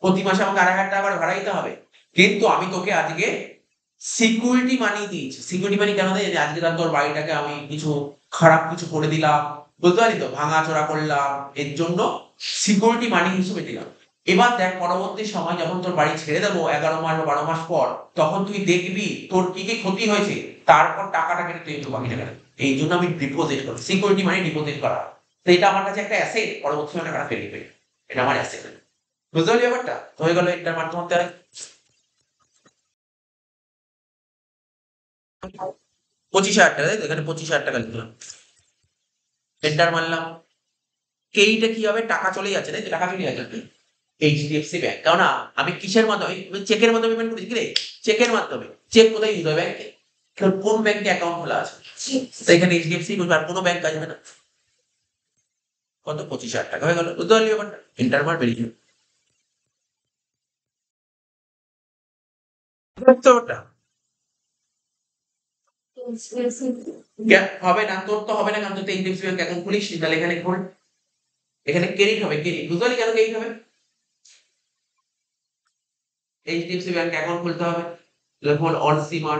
প্রতি মাসে আমাকে 2,500 টাকা করে ভাড়া দিতে হবে, কিন্তু আমি তোকে আজকে সিকিউরিটি মানি দিয়েছি, সিকিউরিটি মানি কেন দেয়, আজকে ধর তোর বাড়িটাকে আমি কিছু খারাপ কিছু করে দিলাম, বুঝতে পারলি তো, ভাঙাচোরা করলাম, এর জন্য সিকিউরিটি মানি হিসেবে দিলাম। এবার দেখ পরবর্তী সময় যখন তোর বাড়ি ছেড়ে দেবো 11 মাস বা 12 মাস পর, তখন তুই দেখবি তোর কি কি ক্ষতি হয়েছে, তারপর টাকাটা কেটে তুই একটু বাকি টাকা, এই জন্য আমি ডিপোজিট করি, সিকিউরিটি মানি ডিপোজিট করা, তো এটা আমার কাছে একটা অ্যাসেট, পরবর্তী সময় টাকাটা ফেলে দিবে, এটা আমার অ্যাসেট, বুঝতে পারলি ব্যাপারটা, তো হয়ে গেল এটার মাধ্যমে 25,000 টাকা, তাই তো, এখানে 25,000 টাকা লিখলাম, এন্টার মারলাম, এইটা কি হবে, টাকা চলে যাচ্ছে, তাই তো, টাকা চলে যাচ্ছে এইচডিএফসি ব্যাংক, কারণ আমি কিসের মাধ্যমে, চেকের মাধ্যমে পেমেন্ট করেছি, কি রে, চেকের মাধ্যমে, চেক কোথায় ইউজ হয়, ব্যাংকে, কোন ব্যাংকে অ্যাকাউন্ট খোলা আছে, তো এখানে এইচডিএফসি আর কোনো ব্যাংক আসবে না, কত 25,000 টাকা হয়ে গেল, বুঝতে পারলি ব্যাপারটা, এন্টার মার বেরিয়ে যাবে, ব্যাপারটা হবে না, তোর তো হবে না, কারণ তুই এইচডিএফসি ব্যাংক অ্যাকাউন্ট খুলিস, তাহলে এখানে খোল, এখানে ক্রেডিট হবে, ক্রেডিট, বুঝতে পারলি কেন ক্রেডিট হবে, এইচডিএফসি ব্যাংক অ্যাকাউন্ট খুলতে হবে, তাহলে অল সিমার,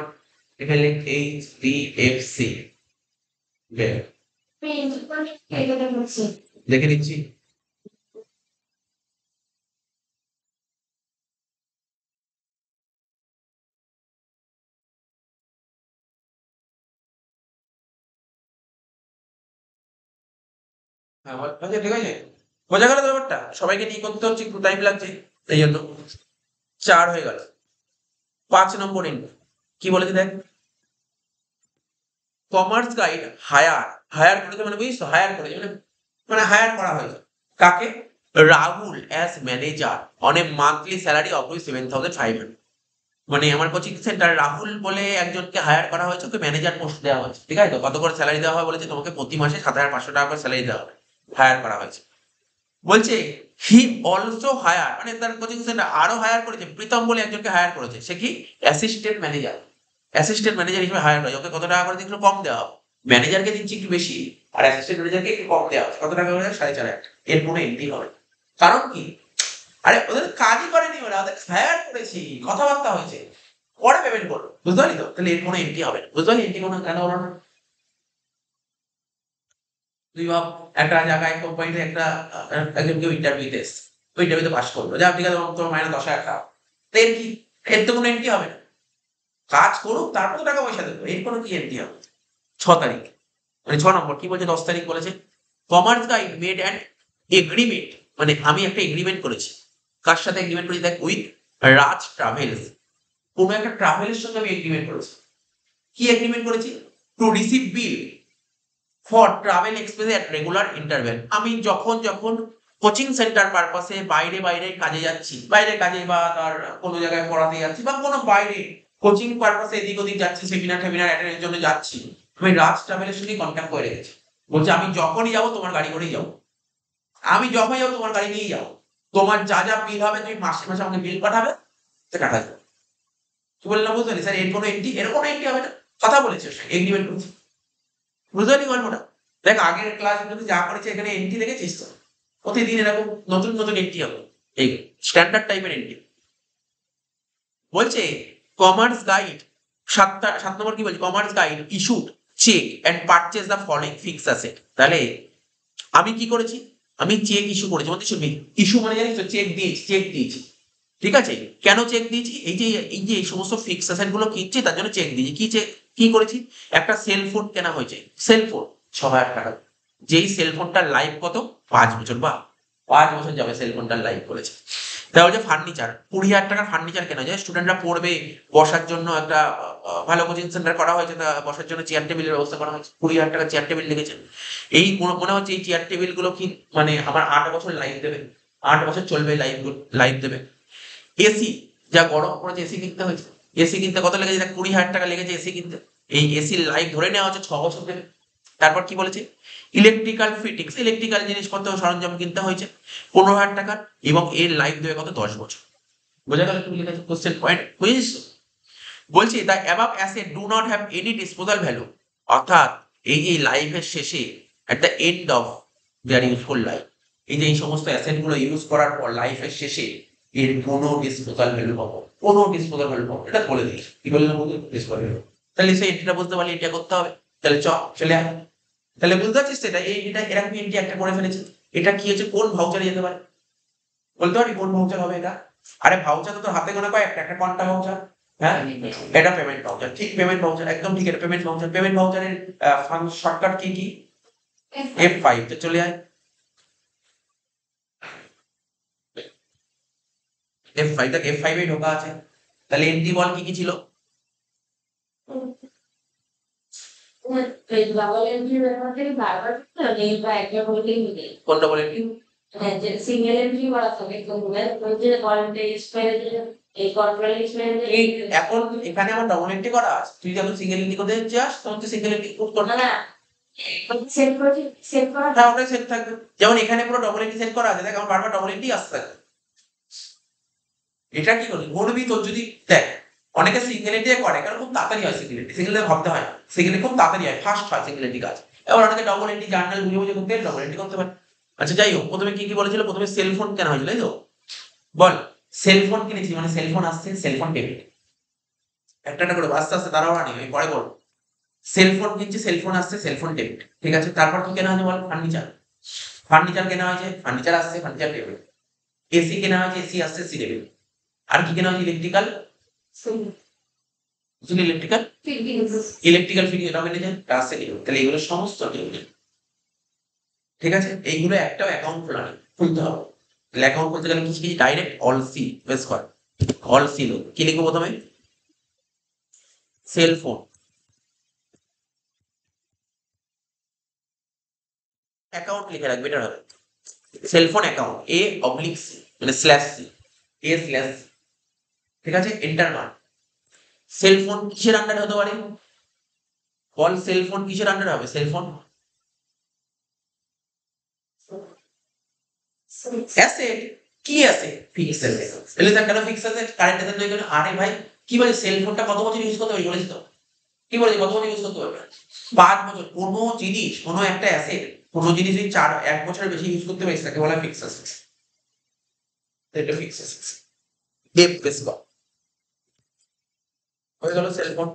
এখানে এইচডিএফসি ব্যাংক, দেখে নিচ্ছি, হ্যাঁ আচ্ছা ঠিক আছে, বোঝা গেল ব্যাপারটা, সবাইকে নিয়ে করতে হচ্ছে, একটু টাইম লাগছে, এই জন্য 4 হয়ে গেল। 5 নম্বর ইন্টু কি বলেছে দেখ, কমার্স গাইড হায়ার, হায়ার করেছে মানে বুঝিস তো, হায়ার করেছে মানে, মানে হায়ার করা হয়েছে কাকে, Rahul as manager on a monthly salary of 7,500, মানে আমার কোচিং সেন্টার রাহুল বলে একজনকে হায়ার করা হয়েছে, ওকে ম্যানেজার পোস্ট দেওয়া হয়েছে, ঠিক আছে, তো কত করে স্যালারি দেওয়া হয় বলেছে, তোমাকে প্রতি মাসে 7,500 টাকা করে স্যালারি দেওয়া হবে, হায়ার করা হয়েছে। বলছে হি অলসো হায়ার, মানে তার কোচিং সেন্টার আরো হায়ার করেছে, প্রীতম বলে একজনকে হায়ার করেছে, সে কি অ্যাসিস্ট্যান্ট ম্যানেজার, অ্যাসিস্ট্যান্ট ম্যানেজার হিসেবে হায়ার করেছে, ওকে কত টাকা করে একটু কম দেওয়া হবে, ম্যানেজারকে দিচ্ছি একটু বেশি, আর অ্যাসিস্ট্যান্ট ম্যানেজারকে একটু কম দেওয়া হবে, কত টাকা করে, 4,500, এর কোনো এন্ট্রি হবে, কারণ কি, আরে ওদের কাজই করেনি, ওরা ওদের হায়ার করেছি, কথাবার্তা হয়েছে, পরে পেমেন্ট করবো, বুঝতে পারলি তো, তাহলে এর কোনো এন্ট্রি হবে না, বুঝতে পারলি এন্ট্রি কোনো কেন হলো না, তুই ভাব একটা জায়গায় কোম্পানিতে একটা একজন কেউ ইন্টারভিউতে এসছে, ওই ইন্টারভিউতে পাস করলো, যা ঠিক আছে তোমার মাইনে 10,000 টাকা, তো এর কি, এর তো কোনো এন্ট্রি হবে না, কাজ করুক তারপর তো টাকা পয়সা দেবো, এর কোনো কি এন্ট্রি হবে। 6 তারিখ, মানে 6 নম্বর কি বলছে, 10 তারিখ বলেছে, commerce guide made an agreement মানে আমি একটা এগ্রিমেন্ট করেছি। কার সাথে এগ্রিমেন্ট করেছি দেখ, উইথ রাজ ট্রাভেলস। কোনো একটা ট্রাভেলের সঙ্গে আমি এগ্রিমেন্ট করেছি। কি এগ্রিমেন্ট করেছি? To receive bill for travel expense at regular interval. আমি যখন যখন কোচিং সেন্টার পারপাসে বাইরে বাইরে কাজে যাচ্ছি, বাইরে কাজে বা তার কোনো জায়গায় পড়াতে যাচ্ছি বা কোনো বাইরে কোচিং পারপাসে এদিক ওদিক যাচ্ছি, সেমিনার টেমিনার অ্যাটেন্ডের জন্য যাচ্ছি, আমি রাজ ট্রাভেলের সঙ্গে কন্ট্যাক্ট করে রেখেছি। বলছে আমি যখনই যাবো তোমার গাড়ি করেই যাবো, আমি যখনই যাবো তোমার গাড়ি নিয়েই যাবো, তোমার যা যা বিল হবে তুমি মাসে মাসে আমাকে বিল পাঠাবে, সে কাটা যাবে। কি বললাম বুঝতে পারি স্যার? এর কোনো এন্ট্রি, এর কোনো এন্ট্রি হবে না, কথা বলেছে, এগ্রিমেন্ট করছি। বুঝতে পারলি গল্পটা? দেখ আগের ক্লাসগুলোতে যা করেছে এখানে এন্ট্রি দেখেছিস তো? প্রতিদিন এরকম নতুন নতুন এন্ট্রি হবে, এই স্ট্যান্ডার্ড টাইপের এন্ট্রি। বলছে কমার্স গাইড, 7 নম্বর কি বলছে? Commerce guide issued cheque and purchase the following fix asset. তাহলে আমি কি করেছি? আমি চেক ইস্যু করেছি। মানে শুনবি, ইস্যু মানে জানিস তো, চেক দিয়েছি, চেক দিয়েছি। ঠিক আছে? কেন চেক দিয়েছি? এই যে এই সমস্ত ফিক্স অ্যাসেট গুলো কিনছি তার জন্য চেক দিয়েছি। কি চেক, কি করেছি? একটা সেল ফোন কেনা হয়েছে, সেল ফোন 6,000 টাকা। যেই সেল ফোনটার লাইফ কত? 5 বছর। বা 5 বছর যাবে সেল ফোনটার লাইফ করেছে। তাহলে যে ফার্নিচার, 20,000 টাকার ফার্নিচার কেনা যায়, স্টুডেন্টরা পড়বে, বসার জন্য একটা ভালো কোচিং সেন্টার করা হয়েছে, তা বসার জন্য চেয়ার টেবিলের ব্যবস্থা করা হয়েছে, 20,000 টাকা চেয়ার টেবিল লেগেছে। এই মনে হচ্ছে এই চেয়ার টেবিল গুলো কি মানে আমার 8 বছর লাইফ দেবে, 8 বছর চলবে, লাইফ দেবে। এসি, যা গরম পড়েছে, এসি কিনতে হয়েছে। এসি কিনতে কত লেগেছে? দেখ 20,000 টাকা লেগেছে এসি কিনতে। এই এসির লাইফ ধরে নেওয়া হচ্ছে 6 বছর দেবে। তারপর কি বলেছে? ইলেকট্রিক্যাল ফিটিংস, ইলেকট্রিক্যাল জিনিসপত্র সরঞ্জাম কিনতে হয়েছে 15,000 টাকা, এবং এর লাইফ দেবে কত? 10 বছর। বোঝা গেল তুমি লিখেছো কোশ্চেন পয়েন্ট, বুঝেছিস তো? বলছি the above asset do not have any disposal value. অর্থাৎ এই যে লাইফের শেষে, এট the end of their useful life, এই যে এই সমস্ত অ্যাসেট গুলো ইউজ করার পর লাইফের শেষে এর কোনো ডিসপোজাল ভ্যালু পাবো, কোনো ডিসপোজাল ভ্যালু পাবো, এটা বলে দিই। কি বললাম? Disposal value. তাহলে সেই এন্ট্রিটা বুঝতে পারলি, এটা করতে হবে। তাহলে চলে আয়। তাহলে বুঝতে পারছিস তো? এটা এরকম এন্ট্রি একটা করে ফেলেছি। এটা কি হচ্ছে? কোন ভাউচারে যেতে পারে? বলতে পারবি কোন ভাউচার হবে এটা? আরে ভাউচার তো তোর হাতে গোনা কয়েকটা, একটা কোনটা ভাউচার? হ্যাঁ, এটা পেমেন্ট ভাউচার। ঠিক, পেমেন্ট ভাউচার, একদম ঠিক। এটা payment voucher. Payment ভাউচারের shortcut key কি? F5 তো চলে আয়। F5, দেখ F5 এ ঢোকা আছে। তাহলে এন্ট্রি বল কি কি ছিল? কোনটা বলে এন্ট্রি? সিঙ্গেল এন্ট্রি করা থাকে এই এখন এখানে আমার ডবল এন্ট্রি করা আছে। তুই যখন সিঙ্গেল এন্ট্রি করতে চাস তখন তুই সিঙ্গেল এন্ট্রি কোড করবি। না সেট করে সেট করা হ্যাঁ, ওটাই সেট থাকবে। যেমন এখানে পুরো ডবল এন্ট্রি সেট করা আছে, দেখ আমার বারবার ডবল এন্ট্রি আসতে থাকবে। এটা কি করবি? করবি তোর যদি দেখ, অনেকে সিঙ্গেল এন্ট্রি করে কারণ খুব তাড়াতাড়ি হয় সিঙ্গেল এন্ট্রি। সিঙ্গেল এন্ট্রি ভাবতে হয় না, সিঙ্গেল এন্ট্রি খুব তাড়াতাড়ি হয়, ফাস্ট হয় সিঙ্গেল এন্ট্রি কাজ। এবার অনেকে ডবল এন্ট্রি জার্নাল বুঝে বুঝে করতে ডবল এন্ট্রি করতে পারে। আচ্ছা যাই হোক, প্রথমে কি কি বলেছিল? প্রথমে সেল ফোন কেনা হয়েছিল, তাই তো? বল, সেল ফোন কিনেছি মানে সেল ফোন আসছে, সেল ফোন ডেবিট। একটা একটা করে আস্তে আস্তে দাঁড়াও, আনি আমি পরে বলবো। সেল ফোন কিনছি, সেল ফোন আসছে, সেল ফোন ডেবিট। ঠিক আছে, তারপর কি কেনা হয়েছে বল? ফার্নিচার, ফার্নিচার কেনা হয়েছে, ফার্নিচার আসছে, ফার্নিচার ডেবিট। এসি কেনা হয়েছে, এসি আসছে, সি ডেবিট। আর কি কেনা হয়েছে? ইলেকট্রিক্যাল, ইলেকট্রিক্যাল ইলেকট্রিক্যাল ফিটিং, এটা কিনেছে, আসছে ডেবিট। তাহলে এগুলো সমস্ত ডেবিট। ঠিক আছে, এইগুলো একটাও অ্যাকাউন্ট খোলা নেই, খুলতে হবে। তাহলে অ্যাকাউন্ট খুলতে গেলে কি শিখেছি? ডাইরেক্ট অল সি, বেশ কর, অল সি লোক। কি লিখবো প্রথমে? সেল ফোন অ্যাকাউন্ট লিখে রাখবে, এটা হবে cellphone account, A oblique C, মানে slash C, A slash C. ঠিক আছে, এন্টার মার। সেলফোন কিসের আন্ডারে হতে পারে? বল, সেলফোন কিসের আন্ডারে হবে? Cellphone asset. কি আছে? Fix asset. তাহলে তার কেন ফিক্স অ্যাসেট? কারেন্ট অ্যাসেট নয় কেন? আরে ভাই, কি বলে সেলফোনটা কত বছর ইউজ করতে পারি বলেছি তো? কি বলেছি, কত বছর ইউজ করতে পারবে? 5 বছর। কোনো জিনিস, কোনো একটা অ্যাসেট, কোনো জিনিস যদি 1 বছরের বেশি ইউজ করতে পারিস তাকে বলা ফিক্স অ্যাসেট। এটা ফিক্স অ্যাসেট। এফ বেস বা হয়ে গেল সেলফোন।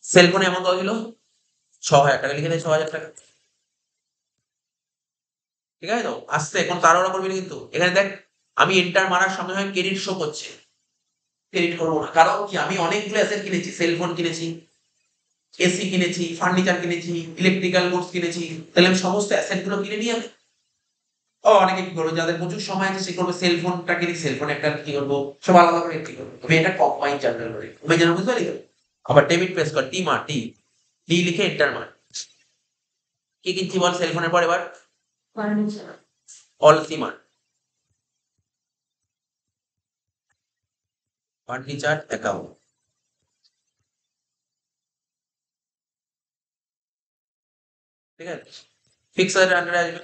সেলফোনে এমন কত ছিল? 6,000 টাকা। লিখে দেয় 6,000 টাকা। ঠিক আছে তো? আসতে এখন তাড়াহুড়া করবি না কিন্তু। এখানে দেখ, আমি এন্টার মারার সঙ্গে সঙ্গে ক্রেডিট শো করছে। ক্রেডিট করবো না, কারণ কি? আমি অনেকগুলো অ্যাসেট কিনেছি, সেলফোন কিনেছি, এসি কিনেছি, ফার্নিচার কিনেছি, ইলেকট্রিক্যাল গুডস কিনেছি, তাহলে আমি সমস্ত অ্যাসেট গুলো কিনে নিই আমি। অনেকে কি করবো, যাদের প্রচুর সময় আছে সে করবে সেলফোনটা কিনে, সেলফোন একটা কি করবো, সব আলাদা করে কি করবো, আমি এটা কম্বাইন জার্নাল করি, তুমি যেন বুঝতে পারি তো। আবার ডেবিট প্রেস কর, টি মার, টি টি লিখে এন্টার মার। কি কিনছি বল সেলফোনের পর এবার? ফার্নিচার। অল সি মার, ফার্নিচার অ্যাকাউন্ট, ঠিক আছে। ফিক্স আন্ডারে আসবে।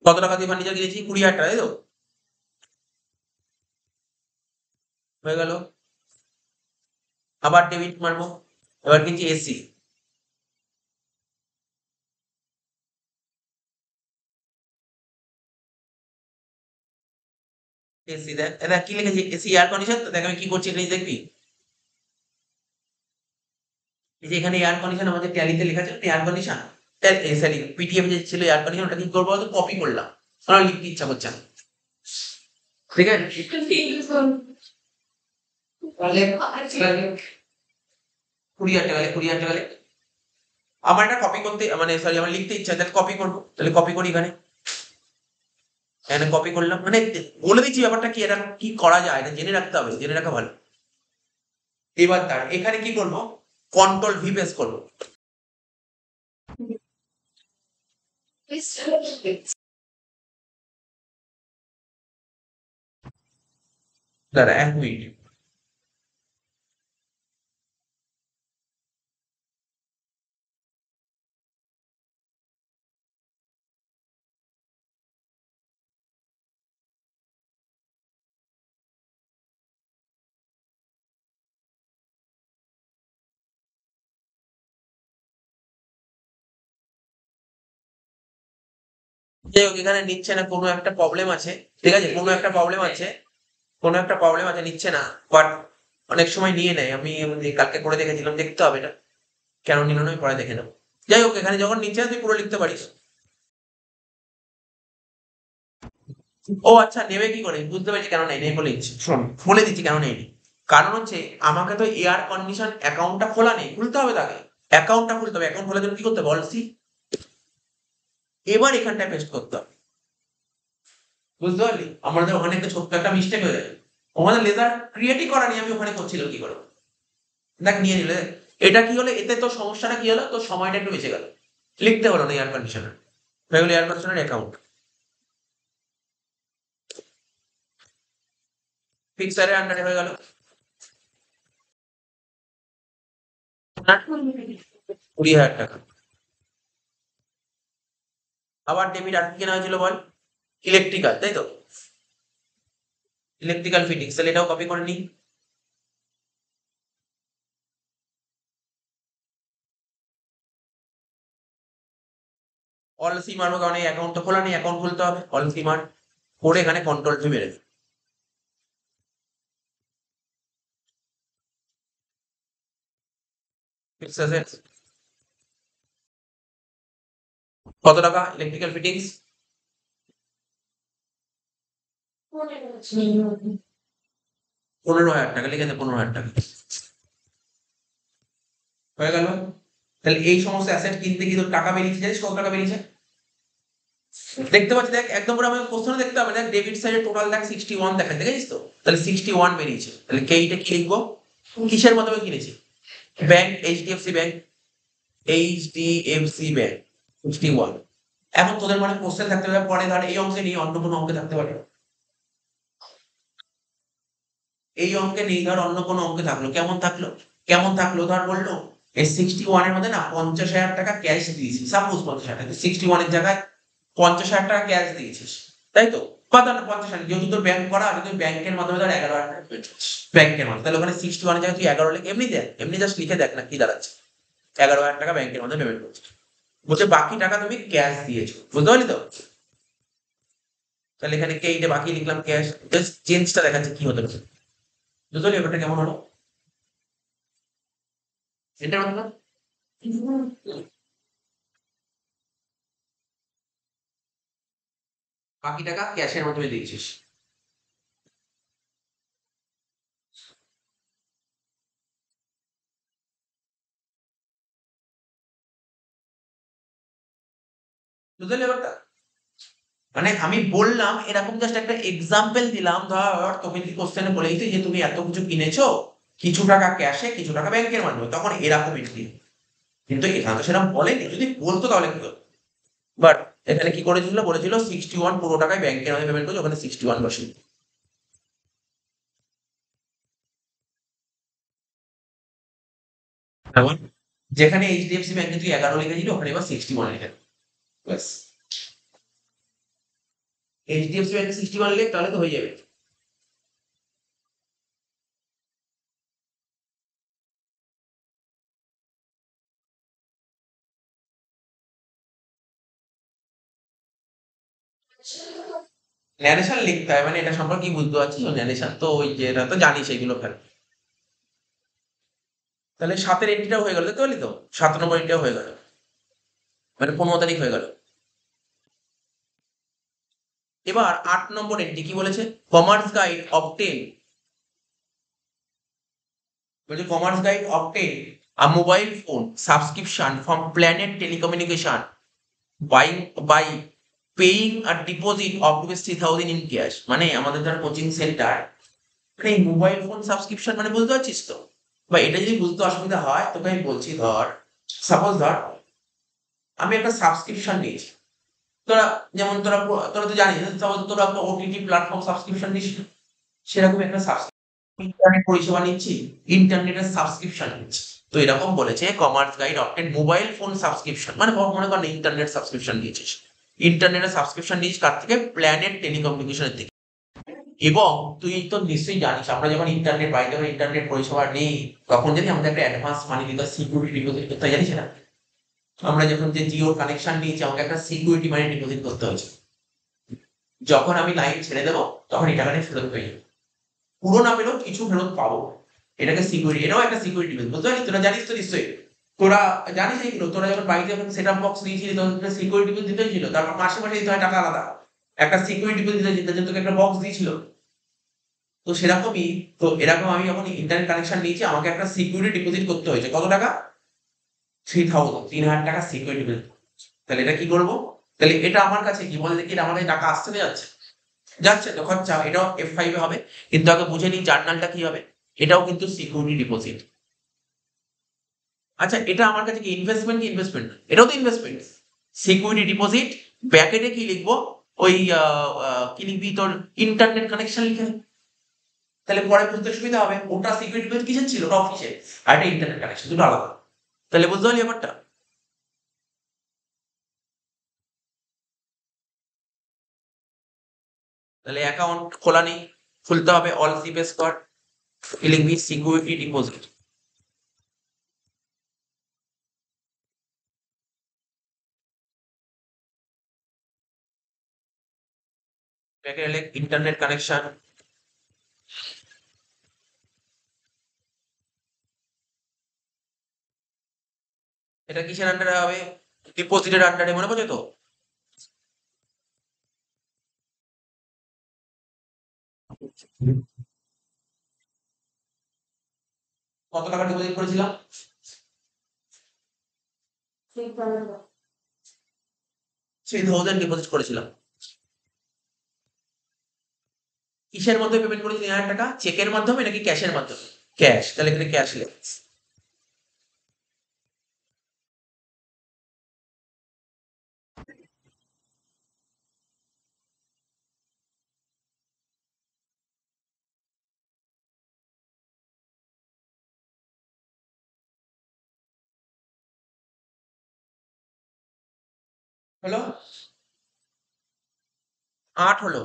কত টাকা দিয়ে ফার্নিচার কিনেছি? 20,000 টাকা, তাই তো? হয়ে গেল। আবার ডেবিট মারবো, এবার কিনছি এসি, এসি দেখ, দেখ কি লিখেছি, এসি এয়ার কন্ডিশন। তো দেখ আমি কি করছি এটা দেখবি, এই যে এখানে এয়ার কন্ডিশন আমাদের ট্যালিতে লেখা আছে এয়ার কন্ডিশন, সরি পিটিএম যে ছিল এয়ার কন্ডিশন, ওটা কি করবো বলতো, কপি করলাম, আমার লিখতে ইচ্ছা করছে না, ঠিক আছে। 20,000 টাকা, 20,000 টাকা লেখ। আমার এটা কপি করতে মানে সরি আমার লিখতে ইচ্ছা, তাহলে কপি করবো, তাহলে কপি করি এখানে, এখানে কপি করলাম, মানে বলে দিচ্ছি ব্যাপারটা কি, এটা কি করা যায় এটা জেনে রাখতে হবে, জেনে রাখা ভালো। এবার তার এখানে কি করবো, কন্ট্রোল ভি প্রেস করবো। দাঁড়া 1 মিনিট। যাই হোক এখানে নিচ্ছে না, কোনো একটা প্রবলেম আছে, ঠিক আছে, কোনো একটা প্রবলেম আছে, কোনো একটা প্রবলেম আছে, নিচ্ছে না। বাট অনেক সময় নিয়ে নেয়, আমি কালকে করে দেখেছিলাম, দেখতে হবে এটা কেন নিল না, আমি পরে দেখে নেবো। যাই হোক এখানে যখন নিচ্ছে না তুই পুরো লিখতে পারিস। ও আচ্ছা, নেবে কি করে, বুঝতে পেরেছি কেন নেই, নেই বলে দিচ্ছি, শোন বলে দিচ্ছি কেন নেই। কারণ হচ্ছে আমাকে তো এয়ার কন্ডিশন অ্যাকাউন্টটা খোলা নেই, খুলতে হবে তাকে, অ্যাকাউন্টটা খুলতে হবে, অ্যাকাউন্ট খোলার জন্য কি করতে হবে বলছি, এবার এখানটায় পেস্ট করতে হবে, বুঝতে পারলি, আমাদের ওখানে একটা ছোট্ট একটা মিস্টেক হয়ে যায়, আমাদের লেজার ক্রিয়েটই করা নেই, আমি ওখানে করছিলাম কি করে, দেখ নিয়ে নিলে। এটা কি হলো, এতে তো সমস্যাটা কি হলো, তো সময়টা একটু বেঁচে গেল, লিখতে হলো না এয়ার কন্ডিশনার, হয়ে গেল এয়ার কন্ডিশনার অ্যাকাউন্ট, ফিক্সারের আন্ডারে হয়ে গেল। 20,000 টাকা। আবার ডেবিট আর কি কেনা হয়েছিল বল, ইলেকট্রিক্যাল, তাই তো, ইলেকট্রিক্যাল ফিটিংস, তাহলে এটাও কপি করে নিই। অল সি মারবো কারণ এই অ্যাকাউন্টটা খোলা নেই, অ্যাকাউন্ট খুলতে হবে, অল সি মার করে এখানে কন্ট্রোল ভি মেরে দিই। ফিক্স অ্যাসেটস, কত টাকা ইলেকট্রিক্যাল ফিটিংস, 15,000 টাকা, লিখে দে 15,000 টাকা, হয়ে গেল। তাহলে এই সমস্ত অ্যাসেট কিনতে কি তোর টাকা বেরিয়েছে, জানিস কত টাকা বেরিয়েছে, দেখতে পাচ্ছি দেখ, একদম পুরো আমাকে কোশ্চেনে দেখতে হবে, দেখ ডেবিট সাইডে টোটাল দেখ 61 দেখা, দেখেছিস তো, তাহলে 61 বেরিয়েছে, তাহলে কেইটা কি লিখবো, কিসের মাধ্যমে কিনেছি, bank, HDFC bank, HDFC bank 61। এখন তোদের মানে কোশ্চেন থাকতে পারে পরে, ধর এই অংশে নেই, অন্য কোনো অঙ্কে থাকতে পারে, এই অঙ্কে নেই, ধর অন্য কোনো অঙ্কে থাকলো, কেমন থাকলো, কেমন থাকলো, ধর বললো এই 61 এর মধ্যে না 50,000 টাকা ক্যাশ দিয়েছিস, সাপোজ 50,000 টাকা, 61 এর জায়গায় 50,000 টাকা ক্যাশ দিয়েছিস, তাই তো, বা ধর 50,000, যেহেতু তোর ব্যাংক করা আছে, তুই ব্যাংকের মাধ্যমে ধর 11,000 টাকা পেমেন্ট করছিস ব্যাংকের মাধ্যমে, তাহলে ওখানে 61 এর জায়গায় তুই 11 লিখে এমনি দেখ, এমনি জাস্ট লিখে দেখ না কি দাঁড়াচ্ছে, 11,000 টাকা ব্যাংকের মাধ্যমে পেমেন্ট করছিস, বলছে বাকি টাকা তুমি ক্যাশ দিয়েছো, বুঝতে পারলি তো। তাহলে এখানে কেইটে বাকি লিখলাম ক্যাশ, জাস্ট চেঞ্জটা দেখাচ্ছে কি হতে পারে, বুঝতে পারলি ব্যাপারটা কেমন হলো, এটার মাধ্যমে বাকি টাকা ক্যাশের মাধ্যমে দিয়েছিস। বুঝতে পারলে ব্যাপারটা? মানে আমি বললাম এরকম জাস্ট একটা এক্সাম্পল দিলাম, ধর তুমি কি কোশ্চেনে বলে দিতে যে তুমি এত কিছু কিনেছো, কিছু টাকা ক্যাশে কিছু টাকা ব্যাংকের মাধ্যমে, তখন এরকম এন্ট্রি। কিন্তু এখানে তো সেরকম বলেনি, যদি বলতো তাহলে কি হতো। বাট এখানে কি করেছিল, বলেছিল 61 পুরো টাকায় ব্যাংকের মাধ্যমে পেমেন্ট করছে, ওখানে 61 বসে। এখন যেখানে এইচডিএফসি ব্যাংকে তুই 11 লিখেছিল, ওখানে এবার 61 লিখে ব্যাস। এইচডিএফসি ব্যাংকে 61 লিখ, তাহলে তো হয়ে যাবে। ন্যারেশন লিখতে হয়, মানে এটা সম্পর্কে কি বুঝতে পারছিস? ন্যারেশন তো ওই যে এটা তো জানিস এগুলো ফেল। তাহলে 7-এর এন্ট্রিটাও হয়ে গেল, দেখতে পারলি তো? 7 নম্বর এন্ট্রিটাও হয়ে গেল, মানে 15 তারিখ হয়ে গেল। এবার 8 নম্বর এন্ট্রি কি বলেছে? কমার্স গাইড অবটেন, বলছে commerce guide obtain a mobile phone subscription from planet telecommunication buying by paying a deposit of rupees 3000 in cash. মানে আমাদের ধর কোচিং সেন্টার, মানে এই মোবাইল ফোন সাবস্ক্রিপশন মানে বুঝতে পারছিস তো? বা এটা যদি বুঝতে অসুবিধা হয় তোকে আমি বলছি, ধর সাপোজ ধর আমি একটা সাবস্ক্রিপশন নিয়েছি। তোরা যেমন তোরা তো জানিস, সাপোজ তোরা একটা ওটিটি প্ল্যাটফর্ম সাবস্ক্রিপশন নিস, সেরকম একটা ইন্টারনেট পরিষেবা নিচ্ছি, ইন্টারনেটের সাবস্ক্রিপশন নিচ্ছি। তো এরকম বলেছে commerce guide obtain mobile phone subscription, মানে মনে কর ইন্টারনেট সাবস্ক্রিপশন নিয়েছিস, ইন্টারনেটের সাবস্ক্রিপশন নিয়েছিস কার থেকে? প্ল্যানেট টেলিকমিউনিকেশনের থেকে। এবং তুই তো নিশ্চয়ই জানিস আমরা যখন ইন্টারনেট বাড়িতে যখন ইন্টারনেট পরিষেবা নেই, তখন যদি আমাদের একটা অ্যাডভান্স মানি দিতে হয়, সিকিউরিটি ডিপোজিট করতে হয়, জানিস না? আমরা যখন যে জিওর কানেকশন নিয়েছি আমাকে একটা সিকিউরিটি মানি ডিপোজিট করতে হয়েছে। যখন আমি লাইন ছেড়ে দেবো তখন এই টাকাটা ফেরত পেয়ে যাবো, পুরো না পেলেও কিছু ফেরত পাবো। এটাকে সিকিউরিটি, এটাও একটা সিকিউরিটি বিল, বুঝতে পারলি? তোরা জানিস তো নিশ্চয়ই, তোরা জানিস এইগুলো। তোরা যখন বাড়িতে যখন সেট আপ বক্স নিয়েছিলি তখন একটা সিকিউরিটি বিল দিতে হয়েছিল, তারপর মাসে মাসে দিতে হয় টাকা আলাদা, একটা সিকিউরিটি বিল দিতে হয়েছিল, যে তোকে একটা বক্স দিয়েছিল। তো সেরকমই, তো এরকম আমি যখন ইন্টারনেট কানেকশন নিয়েছি আমাকে একটা সিকিউরিটি ডিপোজিট করতে হয়েছে, কত টাকা? 3000, 3000 টাকা সিকিউরিটি বিল। তাহলে এটা কি করবো? তাহলে এটা আমার কাছে কি বলে দেখি, এটা আমার কাছে টাকা আসতে না যাচ্ছে? যাচ্ছে তো, খরচা। এটাও F5 এ হবে, কিন্তু আগে বুঝে নিই জার্নালটা কি হবে। এটাও কিন্তু সিকিউরিটি ডিপোজিট। আচ্ছা, এটা আমার কাছে কি ইনভেস্টমেন্ট, কি ইনভেস্টমেন্ট? এটাও তো ইনভেস্টমেন্ট। সিকিউরিটি ডিপোজিট, ব্যাকেটে কি লিখবো? ওই কি লিখবি তোর? ইন্টারনেট কানেকশন লিখে নে। তাহলে পরে বুঝতে সুবিধা হবে, ওটা সিকিউরিটি ডিপোজিট কিসের ছিল? ওটা অফিসে, আর এটা ইন্টারনেট কানেকশন, দুটো আলাদা। তাহলে বুঝতে পারলি ব্যাপারটা? তাহলে অ্যাকাউন্ট খোলা নেই, খুলতে হবে, অল সিপেস কর, কি লিখবি? Security deposit. ব্যাকেটে লেখ ইন্টারনেট কানেকশন। এটা কিসের আন্ডারে হবে? ডিপোজিটের আন্ডারে, মনে পড়ছে তো? কত টাকা ডিপোজিট করেছিলাম? 3000 ডিপোজিট করেছিলাম। কিসের মাধ্যমে পেমেন্ট করেছি 3000 টাকা? চেকের মাধ্যমে নাকি ক্যাশের মাধ্যমে? ক্যাশ, তাহলে এখানে ক্যাশ লেখ। হলো 8 হলো।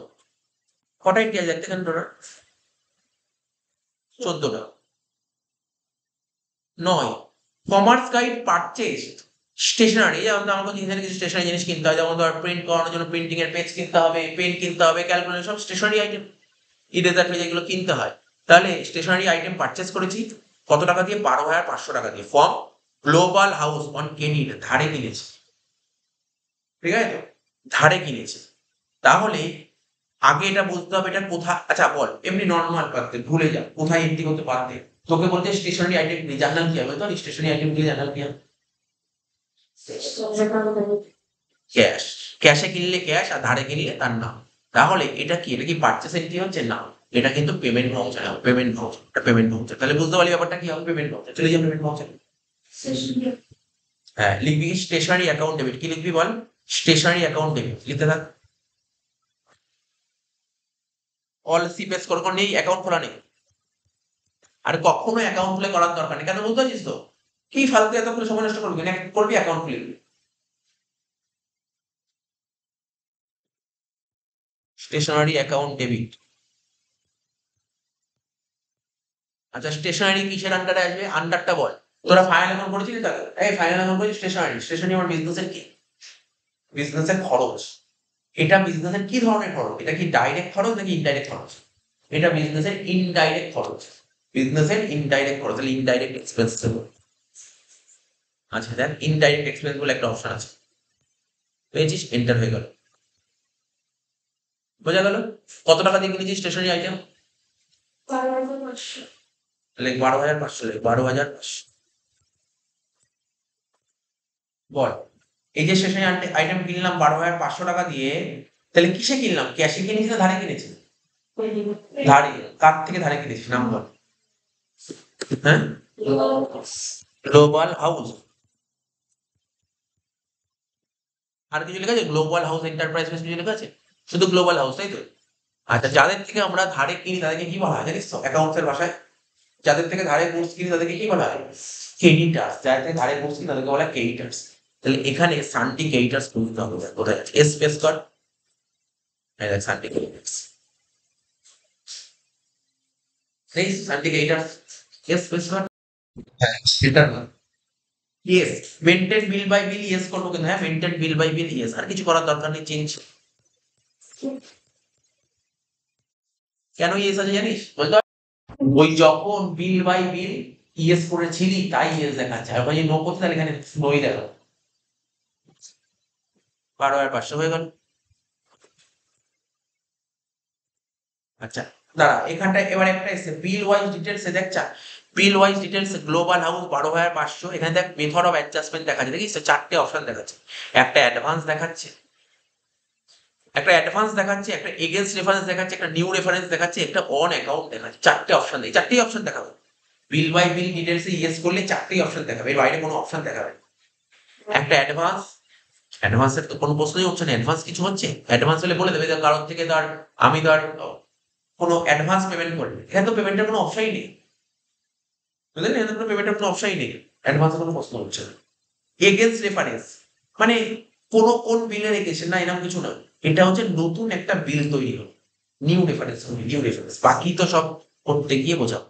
কটা এন্ট্রি আছে দেখতে, এখানে টোটাল 14টা। 9, কমার্স গাইড পারচেজ স্টেশনারি, যেমন আমার কাছে কিছু স্টেশনারি জিনিস কিনতে হয়, যেমন ধর প্রিন্ট করানোর জন্য প্রিন্টিং এর পেজ কিনতে হবে, পেন কিনতে হবে, ক্যালকুলেটর, সব স্টেশনারি আইটেম, ইরেজার পেজ, এগুলো কিনতে হয়। তাহলে স্টেশনারি আইটেম পারচেজ করেছি কত টাকা দিয়ে? 12,500 টাকা দিয়ে, from global house on credit, ধারে কিনেছি। ঠিক আছে তো? ধারে কিনেছি। তাহলে আগে এটা বুঝতে হবে এটা কোথায়। আচ্ছা বল, এমনি নর্মাল পারতে ভুলে যা, কোথায় এন্ট্রি করতে পারতে? তোকে বলতে স্টেশনারি আইটেম নিয়ে জানলাম কি হবে? তো স্টেশনারি আইটেম নিয়ে জানলাম কি হবে? ক্যাশ। ক্যাশে কিনলে ক্যাশ আর ধারে কিনলে তার নাম। তাহলে এটা কি, এটা কি পারচেস এন্ট্রি হচ্ছে না, এটা কিন্তু পেমেন্ট ভাউচার হবে, পেমেন্ট ভাউচার, এটা পেমেন্ট ভাউচার। তাহলে বুঝতে পারলি ব্যাপারটা কি হবে, পেমেন্ট ভাউচার। চলে যাবে পেমেন্ট ভাউচার। হ্যাঁ, লিখবি স্টেশনারি অ্যাকাউন্ট ডেবিট। কি লিখবি বল? স্টেশনারি অ্যাকাউন্ট ডেবিট লিখতে থাক। অল সিপেস করে নেই, অ্যাকাউন্ট খোলা নেই। আর কখনো অ্যাকাউন্ট খুলে করার দরকার নেই, কেন বুঝতে পারছিস তো? কি ফালতু এত করে সময় নষ্ট করবি না, করবি অ্যাকাউন্ট খুলে নিবি। Stationery account debit. আচ্ছা, স্টেশনারি কিসের আন্ডারে আসবে, আন্ডারটা বল। তোরা ফাইনাল অ্যাকাউন্ট করেছিলি তো? এই ফাইনাল অ্যাকাউন্ট করেছিস স্টেশনারি। স্টেশনারি আমার বিজনেসের কি? বিজনেসের খরচ। এটা বিজনেসের কি ধরনের খরচ? এটা কি ডাইরেক্ট খরচ নাকি ইনডাইরেক্ট খরচ? এটা বিজনেসের ইনডাইরেক্ট খরচ। বিজনেসের ইনডাইরেক্ট খরচ, তাহলে ইনডাইরেক্ট এক্সপেন্স। আচ্ছা দেখ, ইনডাইরেক্ট এক্সপেন্স বলে একটা অপশন আছে, পেয়েছিস, এন্টার হয়ে গেল। বোঝা গেল? কত টাকা দিয়ে কিনেছিস স্টেশনারি আইটেম? 12,500। তাহলে 12,500, 12,500। বল, এই যে স্টেশনারি আইটেম কিনলাম 12,500 টাকা দিয়ে, তাহলে কিসে কিনলাম? ক্যাশে কিনেছি না ধারে কিনেছি? ধারে। কার থেকে ধারে কিনেছিস, নাম বল। হ্যাঁ, গ্লোবাল হাউস। আর কিছু লেখা আছে? গ্লোবাল হাউস এন্টারপ্রাইজ কিছু লেখা আছে? শুধু গ্লোবাল হাউস, তাই তো? আচ্ছা, যাদের থেকে আমরা ধারে কিনি তাদেরকে কি বলা হয় জানিস তো, অ্যাকাউন্টসের ভাষায়? যাদের থেকে ধারে গুডস কিনি তাদেরকে কি বলা হয়? ক্রেডিটার্স। যাদের থেকে ধারে গুডস কিনি তাদেরকে বলা হয় ক্রেডিটার্স। তাহলে এখানে সানটি ক্রেডিটার্স বুঝতে হবে, কোথায় আছে? এস স্পেস কর। এই দেখ, সানটি ক্রেডিটার্স। সেই সানটি ক্রেডিটার্স, এস স্পেস কর। হ্যাঁ, এটা না। Yes, maintain bill by bill, yes করবো কিন্তু। হ্যাঁ, maintain bill by bill, yes. আর কিছু করার দরকার নেই, চেঞ্জ। কেন ইয়েস আছে জানিস? বলতে পার? ওই যখন বিল বাই বিল ইয়েস করেছিলি তাই ইয়েস দেখাচ্ছে, আর ওখানে নো করতে তাহলে এখানে নোই দেখা। 12,500 হয়ে গেল। আচ্ছা, দাঁড়া, এখানটায় এবার একটা এসে বিল ওয়াইজ ডিটেলস এ দেখ। বিল ওয়াইজ ডিটেলস গ্লোবাল হাউস 12,500। এখানে দেখ মেথড অফ অ্যাডজাস্টমেন্ট দেখাচ্ছে, দেখিস তো? 4টে অপশন দেখাচ্ছে। একটা অ্যাডভান্স দেখাচ্ছে, একটা এগেইনস্ট রেফারেন্স দেখাচ্ছে, একটা নিউ রেফারেন্স দেখাচ্ছে, একটা অন অ্যাকাউন্ট দেখাচ্ছে। 4টে অপশন দেয়, 4টেই অপশন দেখাবে। বিল বাই বিল ডিটেলস এ ইয়েস করলে 4টেই অপশন দেখাবে, এর বাইরে কোনো অপশন দেখাবে না। একটা অ্যাডভান্স, অ্যাডভান্সের তো কোনো প্রশ্নই হচ্ছে না। অ্যাডভান্স কিছু হচ্ছে? অ্যাডভান্স হলে বলে দেবে যে কারোর থেকে ধর, আমি ধর কোনো অ্যাডভান্স পেমেন্ট করি, এখানে তো পেমেন্টের কোনো অপশনই নেই। বুঝলেন? এখানে কোনো পেমেন্টের কোনো অপশনই নেই, অ্যাডভান্সের কোনো প্রশ্ন হচ্ছে না। এগেইনস্ট রেফারেন্স মানে কোন বিলের এগেইনস্ট না, এরকম কিছু না। এটা হচ্ছে নতুন একটা বিল তৈরি হলো, নিউ রেফারেন্স, নিউ রেফারেন্স। বাকি তো সব করতে গিয়ে বোঝাও।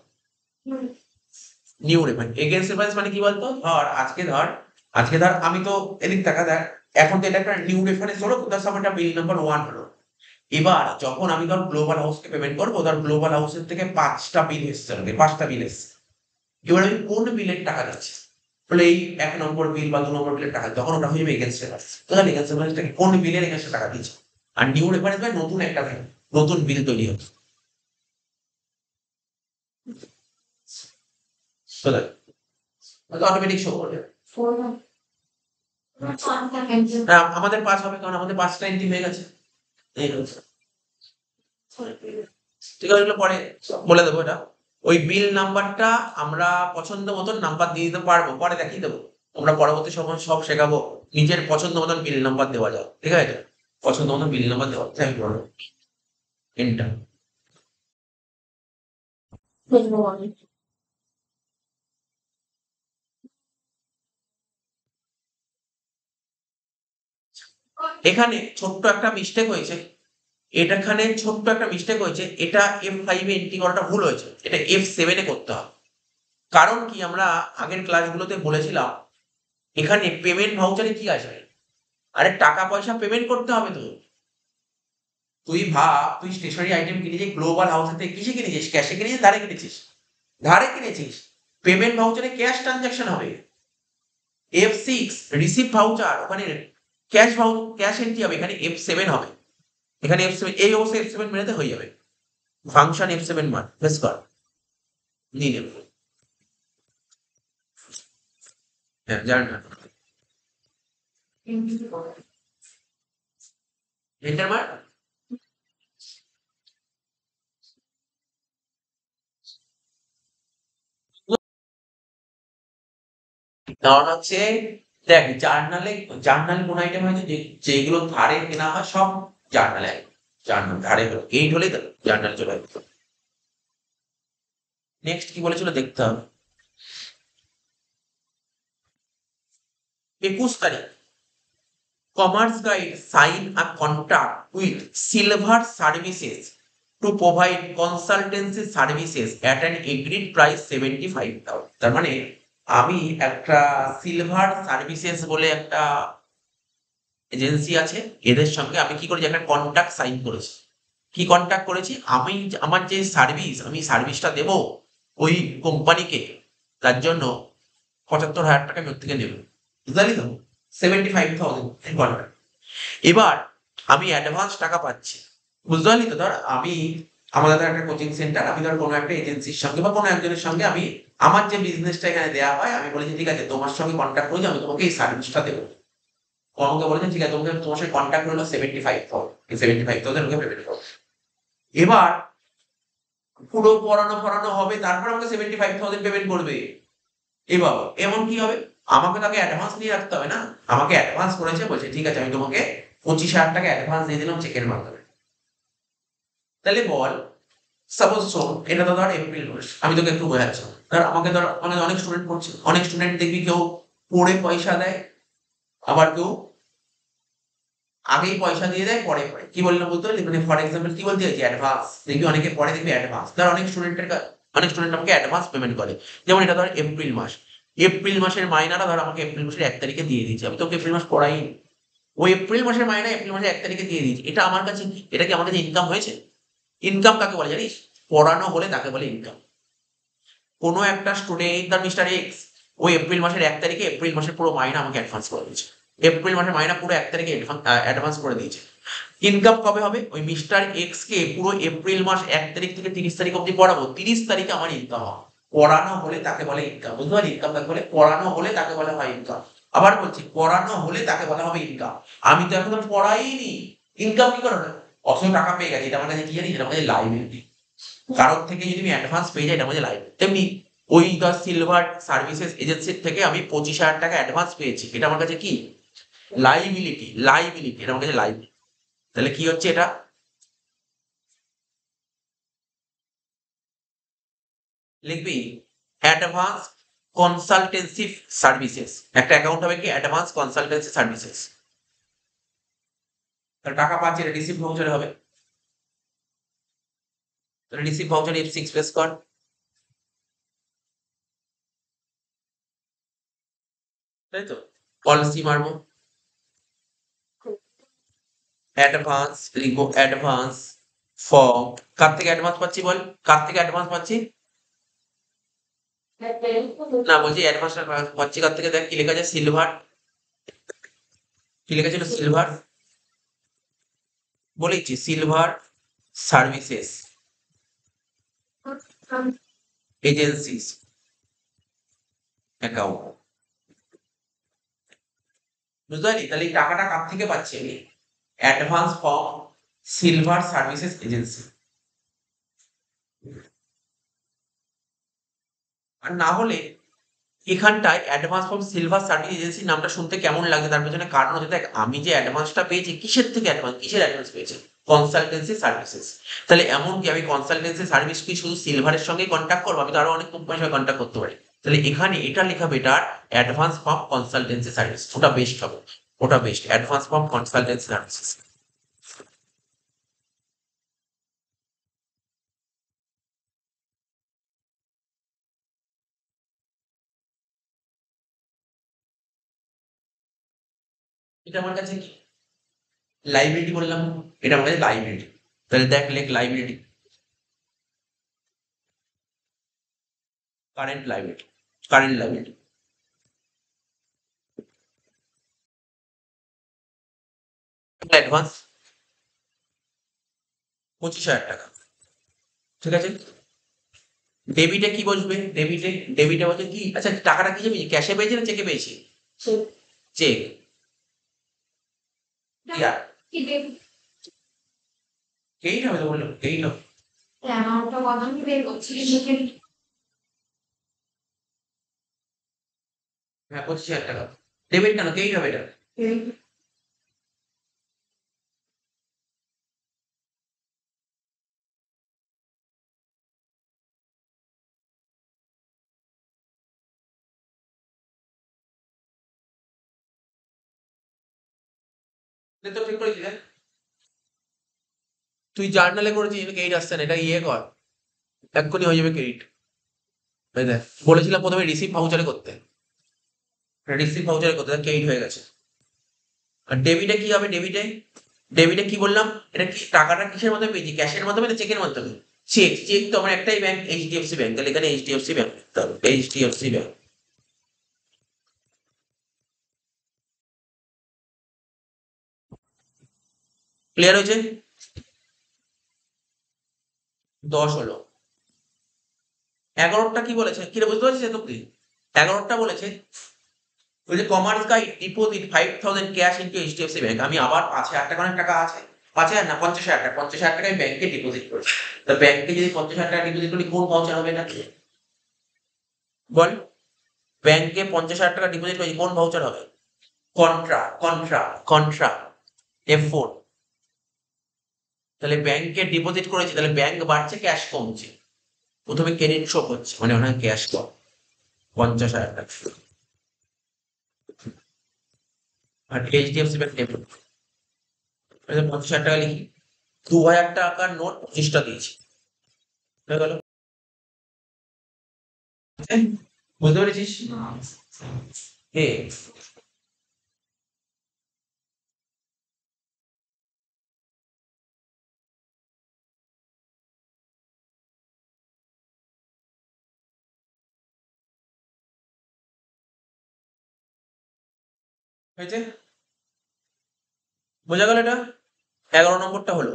নিউ রেফারেন্স, এগেইনস্ট রেফারেন্স মানে কি বলতো? আজকে ধর আমি তো এদিক টাকা দেখ, এখন তো এটা একটা নিউ রেফারেন্স হলো, তার সামনে একটা বিল নাম্বার 1 হলো। এবার যখন আমি ধর গ্লোবাল হাউসকে পেমেন্ট করবো, ধর গ্লোবাল হাউসের থেকে 5টা বিল এসছে, আমাকে 5টা বিল এসছে। এবার আমি কোন বিলের টাকা দিচ্ছি, বলে এই 1 নম্বর বিল বা 2 নম্বর বিলের টাকা, তখন ওটা হয়ে যাবে এগেইনস্ট রেফারেন্স। তো তাহলে এগেইনস্ট রেফারেন্সটাকে কোন বিলের এগেইনস্টে টাকা দিচ্ছে। আর নিউ রেফারেন্স মানে নতুন একটা বিল, নতুন বিল তৈরি হচ্ছে। অটোমেটিক শো করবে। হ্যাঁ, আমাদের 5 হবে, কারণ আমাদের 5টা এন্ট্রি হয়ে গেছে। এই হচ্ছে। ঠিক আছে, এগুলো পরে বলে দেবো। এটা ওই বিল নাম্বারটা আমরা পছন্দ মতন নাম্বার দিয়ে দিতে পারবো, পরে দেখিয়ে দেবো। আমরা পরবর্তী সময় সব শেখাবো, নিজের পছন্দ মতন বিল নাম্বার দেওয়া যায়, ঠিক আছে? পছন্দ মতন বিল নাম্বার দেওয়া যায়। আমি বলবো এন্টার। এখানে ছোট্ট একটা মিস্টেক হয়েছে, এটাখানে ছোট্ট একটা মিস্টেক হয়েছে। এটা F5 এ এন্ট্রি করাটা ভুল হয়েছে, এটা F7 এ করতে হবে। কারণ কি, আমরা আগের ক্লাসগুলোতে বলেছিলাম এখানে পেমেন্ট ভাউচারে কি আসবে? আরে টাকা পয়সা পেমেন্ট করতে হবে তো। তুই ভাব, তুই স্টেশনারি আইটেম কিনেছিস গ্লোবাল হাউসের থেকে, কিসে কিনেছিস? ক্যাশে কিনেছিস, ধারে কিনেছিস? ধারে কিনেছিস। পেমেন্ট ভাউচারে ক্যাশ ট্রানজাকশন হবে। F6 রিসিভ ভাউচার, ওখানে ক্যাশ এন্ট্রি হবে, এখানে F7 হবে। এখানে F7, এই অবস্থায় F7 মেলাতে হয়ে যাবে। ফাংশন F7 মান প্রেস কর, নিয়ে নেব। হ্যাঁ, জানেন না? এন্টার মার। কারণ হচ্ছে দেখ জার্নাল কোন আইটেম আছে যেগুলো ধারে কেনা হয় সব জার্নালে, জার্নাল ধারে হলো 8 হলেই জার্নাল চলে আসবে। নেক্সট কি বলেছিল দেখতে হবে। 21 তারিখ, commerce guide sign a contract with Silver Services to provide consultancy services at an agreed price 75,000। তার মানে আমি একটা সিলভার সার্ভিসেস বলে একটা এজেন্সি আছে, এদের সঙ্গে আমি কি করেছি, একটা কন্ট্রাক্ট সাইন করেছি। কি কন্ট্রাক্ট করেছি, আমি আমার যে আমি সার্ভিসটা দেব ওই কোম্পানিকে, তার জন্য 75,000 টাকা আমি ওর থেকে নেব, বুঝলি তো, 75,000 কন্ট্রাক্ট। এবার আমি অ্যাডভান্স টাকা পাচ্ছি, বুঝতে পারলি তো। ধর আমাদের ধর একটা কোচিং সেন্টার, আমি ধর কোনো একটা এজেন্সির সঙ্গে বা কোনো একজনের সঙ্গে আমি আমার যে বিজনেসটা এখানে দেওয়া হয়, আমি বলেছি ঠিক আছে তোমার সঙ্গে কন্ট্যাক্ট করেছি, আমি তোমাকে এই সার্ভিসটা দেবো। ও আমাকে বলেছে ঠিক আছে, তোমাকে তোমার সঙ্গে কন্ট্যাক্ট হলো 75,000 ওকে পেমেন্ট করো। এবার পুরো পড়ানো হবে, তারপর আমাকে 75,000 পেমেন্ট করবে। এবার এমন কি হবে, আমাকে তাকে অ্যাডভান্স নিয়ে রাখতে হবে না, আমাকে অ্যাডভান্স করেছে, বলছে ঠিক আছে আমি তোমাকে 25,000 টাকা অ্যাডভান্স দিয়ে দিলাম চেকের মাধ্যমে। তাহলে বল, সাপোজ শোন, এটা তো ধর এপ্রিল মাস, আমি তোকে একটু বোঝাচ্ছি। ধর আমাকে অনেক স্টুডেন্ট পড়ছে, অনেক স্টুডেন্ট দেখবি কেউ পড়ে পয়সা দেয়, আবার কেউ আগেই পয়সা দিয়ে দেয় পরে পরে। কি বললাম বলতে পারলি, মানে ফর এক্সাম্পল কি বলতে চাইছি, অ্যাডভান্স দেখবি অনেকে পরে দেখবি অ্যাডভান্স। ধর অনেক স্টুডেন্ট আমাকে অ্যাডভান্স পেমেন্ট করে। যেমন এটা ধর এপ্রিল মাস, এপ্রিল মাসের মাইনাটা ধর আমাকে এপ্রিল মাসের 1 তারিখে দিয়ে দিয়েছে, আমি তোকে এপ্রিল মাস পড়াইনি, ওই এপ্রিল মাসের মাইনা এপ্রিল মাসের 1 তারিখে দিয়ে দিয়েছি। এটা আমার কাছে কি, এটা কি আমার কাছে ইনকাম হয়েছে? ইনকাম কাকে বলে জানিস? পড়ানো হলে তাকে বলে ইনকাম। কোনো একটা স্টুডেন্ট, তার মিস্টার এক্স, ওই এপ্রিল মাসের 1 তারিখে এপ্রিল মাসের পুরো মাইনা আমাকে অ্যাডভান্স করে দিয়েছে। এপ্রিল মাসের মাইনা পুরো 1 তারিখে অ্যাডভান্স করে দিয়েছে। ইনকাম কবে হবে? ওই মিস্টার এক্স কে পুরো এপ্রিল মাস 1 তারিখ থেকে 30 তারিখ অব্দি পড়াবো, 30 তারিখে আমার ইনকাম হবে। পড়ানো হলে তাকে বলে ইনকাম, বুঝতে পারলি? ইনকাম তাকে বলে, পড়ানো হলে তাকে বলা হয় ইনকাম। আবার বলছি, পড়ানো হলে তাকে বলা হবে ইনকাম। আমি তো এখনো পড়াইনি, ইনকাম কি করে হবে? অত টাকা পেয়ে গেছি, এটা আমার কাছে কি জানি, এটা আমাদের লাইবিলিটি। কারোর থেকে যদি আমি অ্যাডভান্স পেয়ে যাই, এটা আমাদের লাইবিলিটি। তেমনি ওই ধর সিলভার সার্ভিসেস এজেন্সির থেকে আমি 25,000 টাকা অ্যাডভান্স পেয়েছি, এটা আমার কাছে কি, লাইবিলিটি, এটা আমার কাছে লাইবিলিটি। তাহলে কি হচ্ছে এটা, লিখবি অ্যাডভান্স কনসালটেন্সি সার্ভিসেস, একটা অ্যাকাউন্ট হবে কি অ্যাডভান্স কনসালটেন্সি সার্ভিসেস। তাহলে টাকা পাচ্ছি, এটা রিসিভ ভাউচারে হবে। তাহলে রিসিভ ভাউচার F6 প্রেস কর, তাই তো, পলিসি মারবো, অ্যাডভান্স লিখবো, অ্যাডভান্স ফর্ম। কার থেকে অ্যাডভান্স পাচ্ছি বল, কার থেকে অ্যাডভান্স পাচ্ছি? না বলছি অ্যাডভান্সটা পাচ্ছি কার থেকে, দেখ কি লেখা আছে, সিলভার, কি লেখা ছিল, সিলভার বলেছি, সিলভার সার্ভিসেস এজেন্সিস অ্যাকাউন্ট, বুঝতে পারলি? তাহলে এই টাকাটা কার থেকে পাচ্ছি আমি, advance form silver services agency. আর না হলে এখানটায় অ্যাডভান্স ফ্রম সিলভার সার্ভিস এজেন্সির নামটা শুনতে কেমন লাগে, তার পেছনে কারণ হচ্ছে দেখ, আমি যে অ্যাডভান্সটা পেয়েছি কিসের থেকে অ্যাডভান্স, কিসের অ্যাডভান্স পেয়েছি, কনসালটেন্সি সার্ভিসেস। তাহলে এমন কি আমি কনসালটেন্সি সার্ভিস কি শুধু সিলভারের সঙ্গেই কন্ট্যাক্ট করবো, আমি তো আরো অনেক কোম্পানির সঙ্গে কন্ট্যাক্ট করতে পারি। তাহলে এখানে এটা লেখা better, advance from consultancy service, ওটা বেস্ট হবে, ওটা best, advance from consultancy services. এটা আমার কাছে কি, লাইবিলিটি বললাম, এটা আমার কাছে লাইবিলিটি। তাহলে দেখ লেখ liability, current liability, current liability, advance 25,000 টাকা, ঠিক আছে। ডেবিটে কি বসবে, ডেবিটে বলছে কি, আচ্ছা টাকাটা কি পেয়েছি, ক্যাশে পেয়েছি না চেকে পেয়েছি? চেক। কেই হবে তো বললাম, কেই হবে। অ্যামাউন্টটা কত আমি বের করছি সেখানে হ্যাঁ, 25,000 টাকা। ডেবিট কেন, কেই হবে এটা। তো ঠিক করেছি দেখ। তুই জার্নালে করেছিস, এটা ক্রেডিট আসছে না, এটা ইয়ে কর, এক্ষুনি হয়ে যাবে ক্রেডিট। এই দেখ, বলেছিলাম প্রথমে রিসিভ ভাউচারে করতে, রিসিভ ভাউচারে করতে, ক্রেডিট হয়ে গেছে। আর ডেবিটে কি হবে, ডেবিটে, ডেবিটে কি বললাম, এটা কি টাকাটা কিসের মাধ্যমে পেয়েছি, ক্যাশের মাধ্যমে না চেকের মাধ্যমে? চেক, চেক তো আমার একটাই ব্যাংক, এইচডিএফসি ব্যাংক, তাহলে এখানে এইচডিএফসি ব্যাংক লিখতে হবে, এইচডিএফসি ব্যাংক। ক্লিয়ার হয়েছে? 10 হলো। 11টা কি বলেছে, কি রে, বুঝতে পারছিস এতক্ষণ? 11টা বলেছে ওই যে commerce guide deposit 5,000 cash into HDFC bank. আমি আবার 5,000 টাকা, অনেক টাকা আছে, 5,000 না 50,000 টাকা, 50,000 টাকা আমি ব্যাংকে ডিপোজিট করেছি। তা ব্যাংকে যদি 50,000 টাকা ডিপোজিট করি, কোন ভাউচার হবে এটা বল? ব্যাংকে 50,000 টাকা ডিপোজিট করেছি, কোন ভাউচার হবে? Contra, contra, contra, F4। তাহলে ব্যাংকে ডিপোজিট করেছি, তাহলে ব্যাংক বাড়ছে, ক্যাশ কমছে। প্রথমে ক্রেডিট শো করছে, মানে ওখানে ক্যাশ কম, 50,000 টাকা। আর এইচডিএফসি ব্যাংক ডেবিট, 50,000 টাকা লিখি, 2,000 টাকার নোট 25টা দিয়েছি, হয়ে গেল। বুঝতে পেরেছিস? এ হয়েছে, বোঝা গেল এটা? 11 নম্বরটা হলো।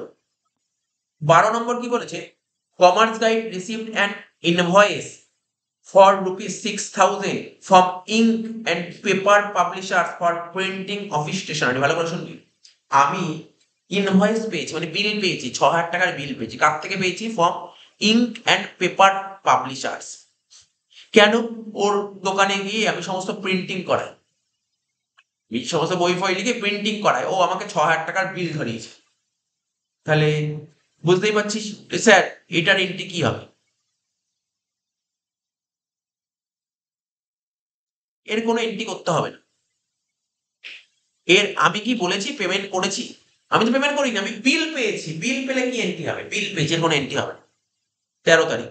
12 নম্বর কি বলেছে, commerce guide received an invoice for ₹6,000 from Ink and Paper Publishers for printing office stationery. ভালো করে শুনবি, আমি ইনভয়েস পেয়েছি, মানে বিল পেয়েছি, 6,000 টাকার বিল পেয়েছি। কার থেকে পেয়েছি? From Ink and Paper publishers. কেন? ওর দোকানে গিয়ে আমি সমস্ত প্রিন্টিং করাই, এই সমস্ত বই ফই লিখে প্রিন্টিং করায়, ও আমাকে 6,000 টাকার বিল ধরিয়েছে। তাহলে বুঝতেই পারছিস স্যার, এটার এন্ট্রি কি হবে? এর কোনো এন্ট্রি করতে হবে না। এর আমি কি বলেছি পেমেন্ট করেছি? আমি তো পেমেন্ট করিনি, আমি বিল পেয়েছি, বিল পেলে কি এন্ট্রি হবে? বিল পেয়েছি, এর কোনো এন্ট্রি হবে না। 13 তারিখ,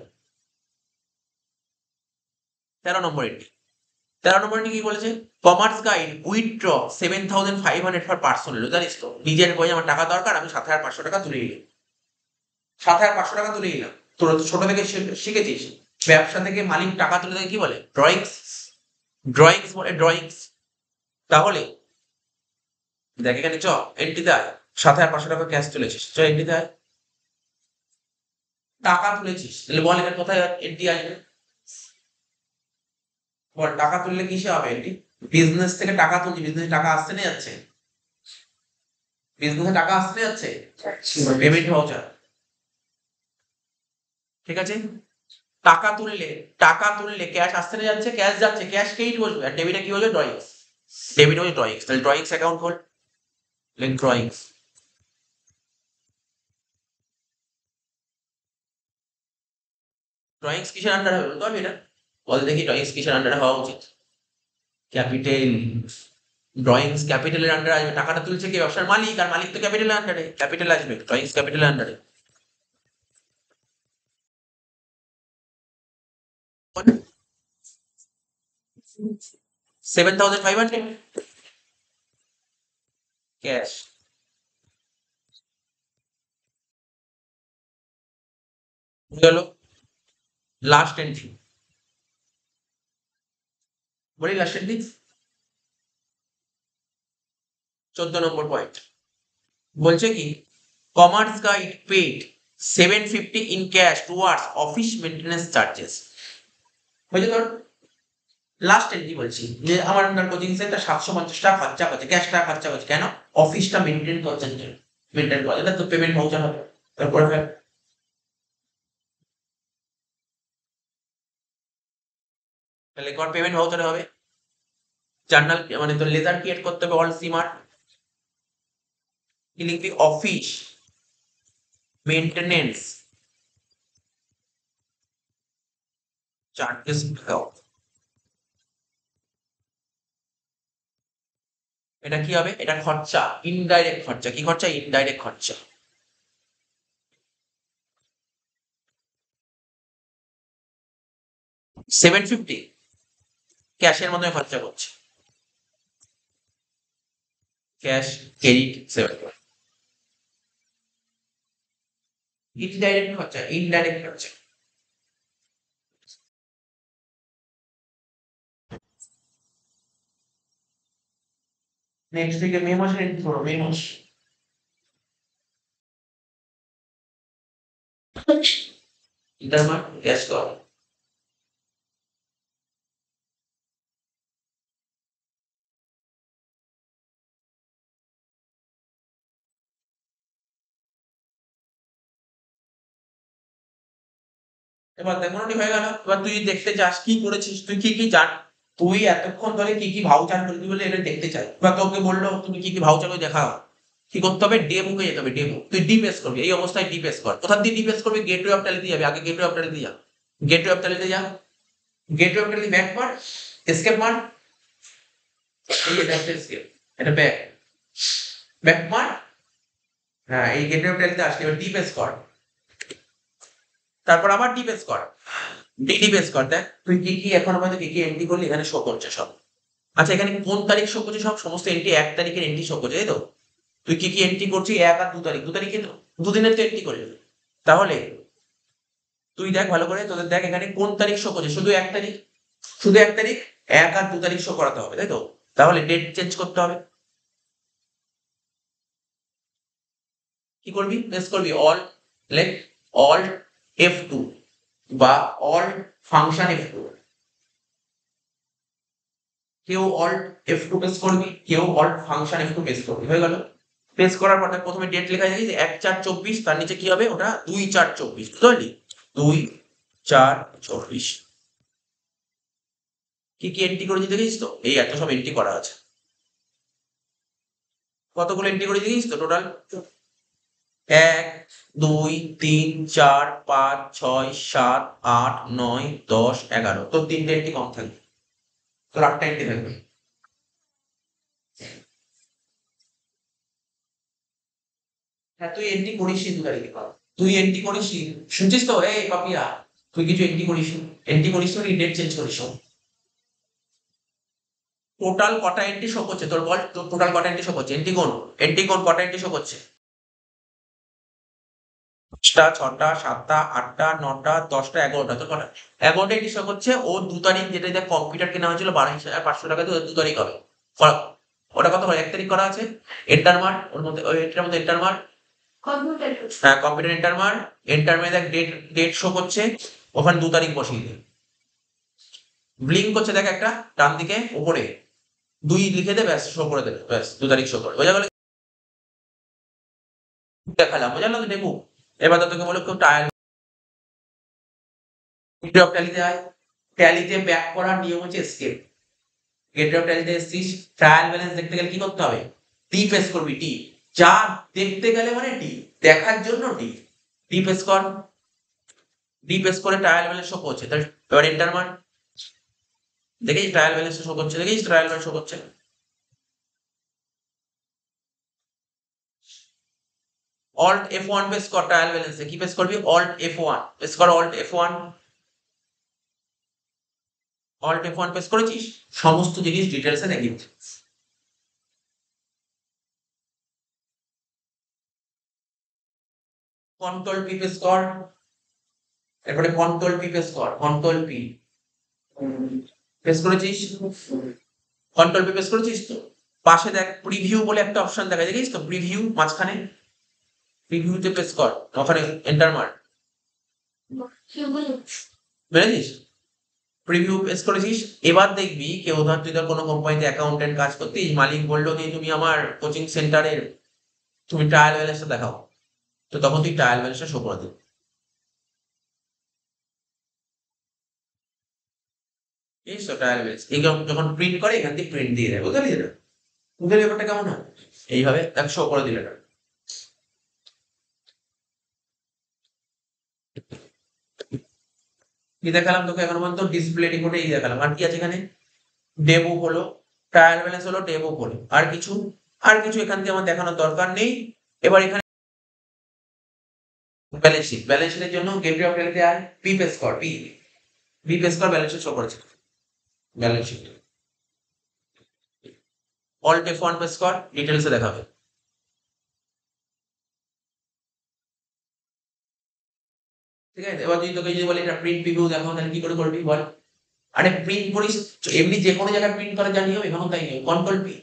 13 নম্বর এন্ট্রি। 13 নম্বর এন্ট্রি কি বলেছে, commerce guide withdraw 7,500 for personal. জানিস তো, নিজের বই আমার টাকা দরকার, আমি 7,500 টাকা তুলে নিলাম, 7,500 টাকা তুলে নিলাম। তোরা তো ছোট থেকে শিখেছিস, ব্যবসা থেকে মালিক টাকা তুলে দেয় কি বলে? ড্রয়িংস, ড্রয়িংস বলে, ড্রয়িংস। তাহলে দেখ এখানে চ, এন্ট্রি দেয়, 7,500 টাকা ক্যাশ তুলেছিস, চ এন্ট্রি দেয়, টাকা তুলেছিস, তাহলে বল এখানে কোথায় এন্ট্রি আসবে? বল, টাকা তুললে কিসে হবে এন্ট্রি? বিজনেস থেকে টাকা তুলছি, বিজনেসে টাকা আসছে না যাচ্ছে? বিজনেসে টাকা আসছে না যাচ্ছে? পেমেন্ট ভাউচার, ঠিক আছে? টাকা তুললে, টাকা তুললে ক্যাশ আসছে না যাচ্ছে? ক্যাশ যাচ্ছে, ক্যাশ ক্রেডিট বসবে, আর ডেবিটে কি বসবে? ড্রয়িংস। ডেবিট বসে ড্রয়িংস, তাহলে ড্রয়িংস অ্যাকাউন্ট খোল, লিঙ্ক ড্রয়িংস। ড্রয়িংস কিসের আন্ডারে হবে বলতে পারবি এটা? বল দেখি, ড্রয়িংস কিসের আন্ডারে হওয়া উচিত? ক্যাপিটাল। ড্রয়িংস ক্যাপিটালের আন্ডারে আসবে, টাকাটা তুলছে কি? ব্যবসার মালিক, আর মালিক তো ক্যাপিটালের আন্ডারে, ক্যাপিটাল আসবে, ড্রয়িংস ক্যাপিটালের আন্ডারে। 7,500 ক্যাশ, গেল। লাস্ট এন্ট্রি, বলি লাস্ট এন্ট্রি, 14 নম্বর পয়েন্ট বলছে কি, commerce guide paid 750 in cash towards office maintenance charges. হয়েছে তোর? লাস্ট এন্ট্রি বলছি যে আমার আন্ডার কোচিং সেন্টার 750 টাকা খরচা করছে, ক্যাশ টাকা খরচা করছে, কেন? অফিসটা মেনটেন করছে, মেনটেন করে, এটা তো পেমেন্ট ভাউচার হবে। তারপরে রেকর্ড পেমেন্ট ভাউচারে হবে। জার্নাল মানে তোর লেজার ক্রিয়েট করতে হবে অল সিমার, কি লিখবি অফিস মেইনটেনেন্স চার্জেস। এটা কি হবে? এটা খরচা, ইনডাইরেক্ট খরচা। কি খরচা? ইনডাইরেক্ট খরচা। 750 ক্যাশের মাধ্যমে খরচা করছে, ক্যাশ ক্রেডিট 750। ইনডাইরেক্ট খরচা, ইনডাইরেক্ট খরচা। নেক্সট থেকে মে মাসের এন্ট্রি করো, মে মাস। ইন্টারমার্ক ক্যাশ কর। এবার দেখ মোটামুটি হয়ে গেল। এবার তুই দেখতে চাস কি করেছিস, তুই কি কি জান, তুই এতক্ষণ ধরে কি কি ভাউচার করবি বলে এটা দেখতে চাই। এবার তোকে বললো তুমি কি কি ভাউচার করে দেখাও, কি করতে হবে? ডেমোকে যেতে হবে। ডেমো তুই ডিপেস করবি, এই অবস্থায় ডিপেস কর। কোথা দিয়ে ডিপেস করবি? গেটওয়ে অফ ট্যালিতে যাবে। আগে গেটওয়ে অফ ট্যালিতে যা, গেটওয়ে অফ ট্যালিতে যা। গেটওয়ে অফ ট্যালি ব্যাক মার, এসকেপ মার। এই এটা এসকেপ, এটা ব্যাক, ব্যাক মার। হ্যাঁ, এই গেটওয়ে অফ ট্যালিতে আসলে এবার ডিপেস কর। তারপর আবার ডিপেস কর, ডিপেস কর। দেখ তুই কি কি এখন আমাদের কি কি এন্ট্রি করলি এখানে শো করছে সব। আচ্ছা, এখানে কোন তারিখ শো করছে? সব সমস্ত এন্ট্রি 1 তারিখের এন্ট্রি শো করছে, তাই তো? তুই কি কি এন্ট্রি করছিস? 1 আর 2 তারিখ, 2 তারিখে তো দুদিনের তো এন্ট্রি করলি। তাহলে তুই দেখ ভালো করে, তোদের দেখ এখানে কোন তারিখ শো করছে? শুধু 1 তারিখ, শুধু 1 তারিখ। 1 আর 2 তারিখ শো করাতে হবে, তাই তো? তাহলে ডেট চেঞ্জ করতে হবে। কি করবি? প্রেস করবি অল, লেখ অল্ট F2 বা অল্ট ফাংশন F2। কেউ অল্ট F2 প্রেস করবি, কেউ অল্ট ফাংশন F2 প্রেস করবি। হয়ে গেল। প্রেস করার পর প্রথমে ডেট লেখা যায় 1/4/24, তার নিচে কি হবে? ওটা 2/4/24, বুঝতে পারলি? 2/4/24। কি কি এন্ট্রি করে দিতে গেছিস তো? এই এত সব এন্ট্রি করা আছে। কতগুলো এন্ট্রি করে দিয়েছিস তো টোটাল? 1 2 3 4 5 6 7 8 9 10 11। তোর 3টে এন্ট্রি কম থাকবে, তোর 8টা এন্ট্রি থাকবে। হ্যাঁ, তুই এন্ট্রি করিস 2 তারিখে, তুই এন্ট্রি করিস, শুনছিস তো? এই পাপিয়া, তুই কিছু এন্ট্রি করিস, এন্ট্রি করিস তো, ডেট চেঞ্জ করিস। টোটাল কটা এন্ট্রি শো করছে তোর বল? তোর টোটাল কটা এন্ট্রি শো করছে? এন্ট্রি কোন, এন্ট্রি কোন, কটা এন্ট্রি শো করছে? 5টা 6টা 7টা 8টা 9টা 10টা 11টা। তোর কটা? 11টা এন্ট্রি শো করছে। ও 2 তারিখ, যেটা দেখ কম্পিউটার কেনা হয়েছিল 22,500 টাকা দিয়ে, 2 তারিখ হবে। ওটা কত হয়? 1 তারিখ করা আছে। এন্টার মার ওর মধ্যে, ওই এটার মধ্যে এন্টার মার। কম্পিউটার হ্যাঁ, কম্পিউটার এন্টার মার। এন্টার মেরে দেখ ডেট, ডেট শো করছে, ওখানে 2 তারিখ বসিয়ে দে। ব্লিঙ্ক করছে দেখ একটা ডান দিকে উপরে, 2 লিখে দে, ব্যাস শো করে দেবে, ব্যাস 2 তারিখ শো করে। বোঝা গেল? দেখালাম, বোঝালাম তো দেখু। এবার তো তোকে বলো কেউ টায়ার গেটওয়ে অফ ট্যালিতে আয়। ট্যালিতে ব্যাক করার নিয়ম হচ্ছে এসকেপ। গেটওয়ে অফ ট্যালিতে এসছিস, ট্রায়াল ব্যালেন্স দেখতে গেলে কি করতে হবে? টি প্রেস করবি। টি, যা দেখতে গেলে মানে টি, দেখার জন্য টি। টি প্রেস কর, ডি প্রেস করে ট্রায়াল ব্যালেন্স শো করছে। তাহলে এবার এন্টার মার। দেখেছিস ট্রায়াল ব্যালেন্স শো করছে? দেখেছিস ট্রায়াল ব্যালেন্স শো করছে? অল্ট F1 প্রেস কর ট্রায়াল ব্যালেন্সে। কি প্রেস করবি? অল্ট F1 প্রেস কর, alt F1। Alt F1 press করেছিস, সমস্ত জিনিস ডিটেলসে দেখে দিচ্ছি। কন্ট্রোল পি প্রেস কর, এরপরে কন্ট্রোল পি প্রেস কর, কন্ট্রোল পি প্রেস করেছিস, কন্ট্রোল পি প্রেস করেছিস তো? পাশে দেখ প্রিভিউ বলে একটা অপশন দেখা যায়, দেখিস তো? প্রিভিউ মাঝখানে, প্রিভিউতে প্রেস কর, ওখানে এন্টার মার। বুঝেছিস? প্রিভিউ প্রেস করেছিস। এবার দেখবি কেউ ধর, তুই ধর কোনো কোম্পানিতে অ্যাকাউন্টেন্ট কাজ করতিস, মালিক বললো যে তুমি আমার কোচিং সেন্টারের তুমি ট্রায়াল ব্যালেন্সটা দেখাও। তো তখন তুই ট্রায়াল ব্যালেন্সটা শো করে দিবি। এই তো ট্রায়াল ব্যালেন্স এই যখন প্রিন্ট করে এখান থেকে প্রিন্ট দিয়ে দেয়, বুঝতে পারলি না? বুঝলি ব্যাপারটা কেমন হয়? এইভাবে তাকে শো করে দিলে এটা। কি দেখালাম তোকে এখন পর্যন্ত? ডিসপ্লে রিপোর্টে এই দেখালাম। আর কি আছে এখানে? ডেবুক হলো, ট্রায়াল ব্যালেন্স হলো, ডেবুক হলো। আর কিছু এখান থেকে আমার দেখানোর দরকার নেই। এবার এখানে ব্যালেন্স শিটের জন্য গেটওয়ে অফ রিয়েলিটি আয়, P pay score, P pay score balance sheet show করেছে। Balance sheet alt F1 pay score ডিটেলসে দেখাবে। ঠিক আছে, এবার যদি তোকে যদি বলি এটা প্রিন্ট প্রিভিউ দেখো, তাহলে কি করে করবি বল? আরে প্রিন্ট করিস, এমনি যে কোনো জায়গায় প্রিন্ট করার জানি হবে, এখানেও তাই নেই। কন্ট্রোল পি,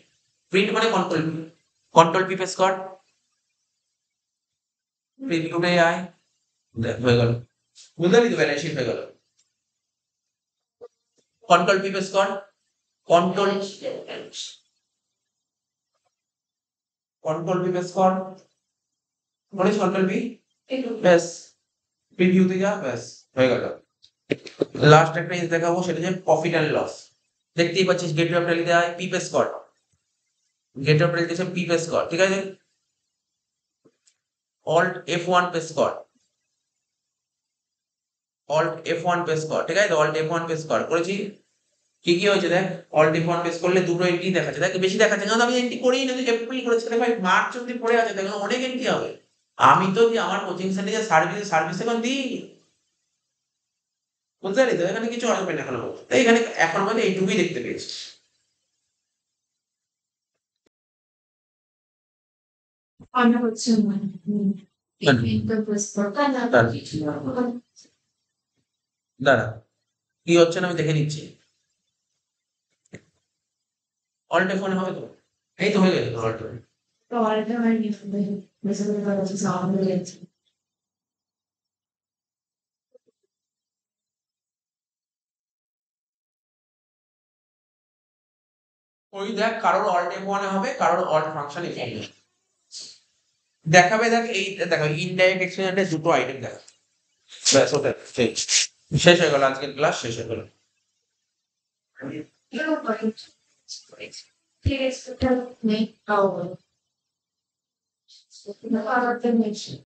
প্রিন্ট মানে control P, control P pay score, প্রিভিউতে আয়, দেখ হয়ে গেল। বুঝতে পারলি তো? ব্যালেন্স শিট হয়ে গেল। Control P pay score, control control P pay score, করিস কন্ট্রোল পি, ব্যাস প্রিভিউতে যা, ব্যাস হয়ে গেল। লাস্ট একটা জিনিস দেখাবো, সেটা হচ্ছে প্রফিট অ্যান্ড লস। দেখতেই পাচ্ছিস গেটওয়ে অফ রিয়েলিটি আয়, P pay score, gateway of reality P pay score, ঠিক আছে? Alt F1 pay score, alt F1 pay score, ঠিক আছে? অল্ট F1 পে স্কোর করেছি। কি কি হয়েছে দেখ, অল্ট F1 প্রেস করলে দুটো এন্ট্রি দেখাচ্ছে, দেখ বেশি দেখাচ্ছে, কারণ আমি এন্ট্রি করেই না, তুই এপ্রিল করেছিস, ভাই মার্চ অব্দি পড়ে আছে, দেখুন অনেক এন্ট্রি হবে। আমি তো যে আমার কোচিং সেন্টারে যে সার্ভিস এখন দিই, বুঝতে পারলি তো? এখানে কিছু আসবে না এখনো পর্যন্ত। তাই এখানে এখন মানে এইটুকুই দেখতে পেয়েছিস। অন্য হচ্ছে না। কেন? দাঁড়া, কি হচ্ছে না আমি দেখে নিচ্ছি। অল্ট F1 হবে তো? এই তো হয়ে গেছে অল্ট। তো অল্টার হয়নি, বেসিক্যালি কথা হচ্ছে সাউন্ড হয়ে যাচ্ছে। ওই দেখ, কারোর অল্ট F1 হবে, কারোর অল্ট ফাংশন F1 দেখাবে। দেখ এই দেখো, ইনডাইরেক্ট এক্সপেরিমেন্টের দুটো আইটেম দেখা, ব্যাস ওটা শেষ। শেষ হয়ে গেল, আজকের ক্লাস শেষ হয়ে গেল। ঠিক আছে, নেই,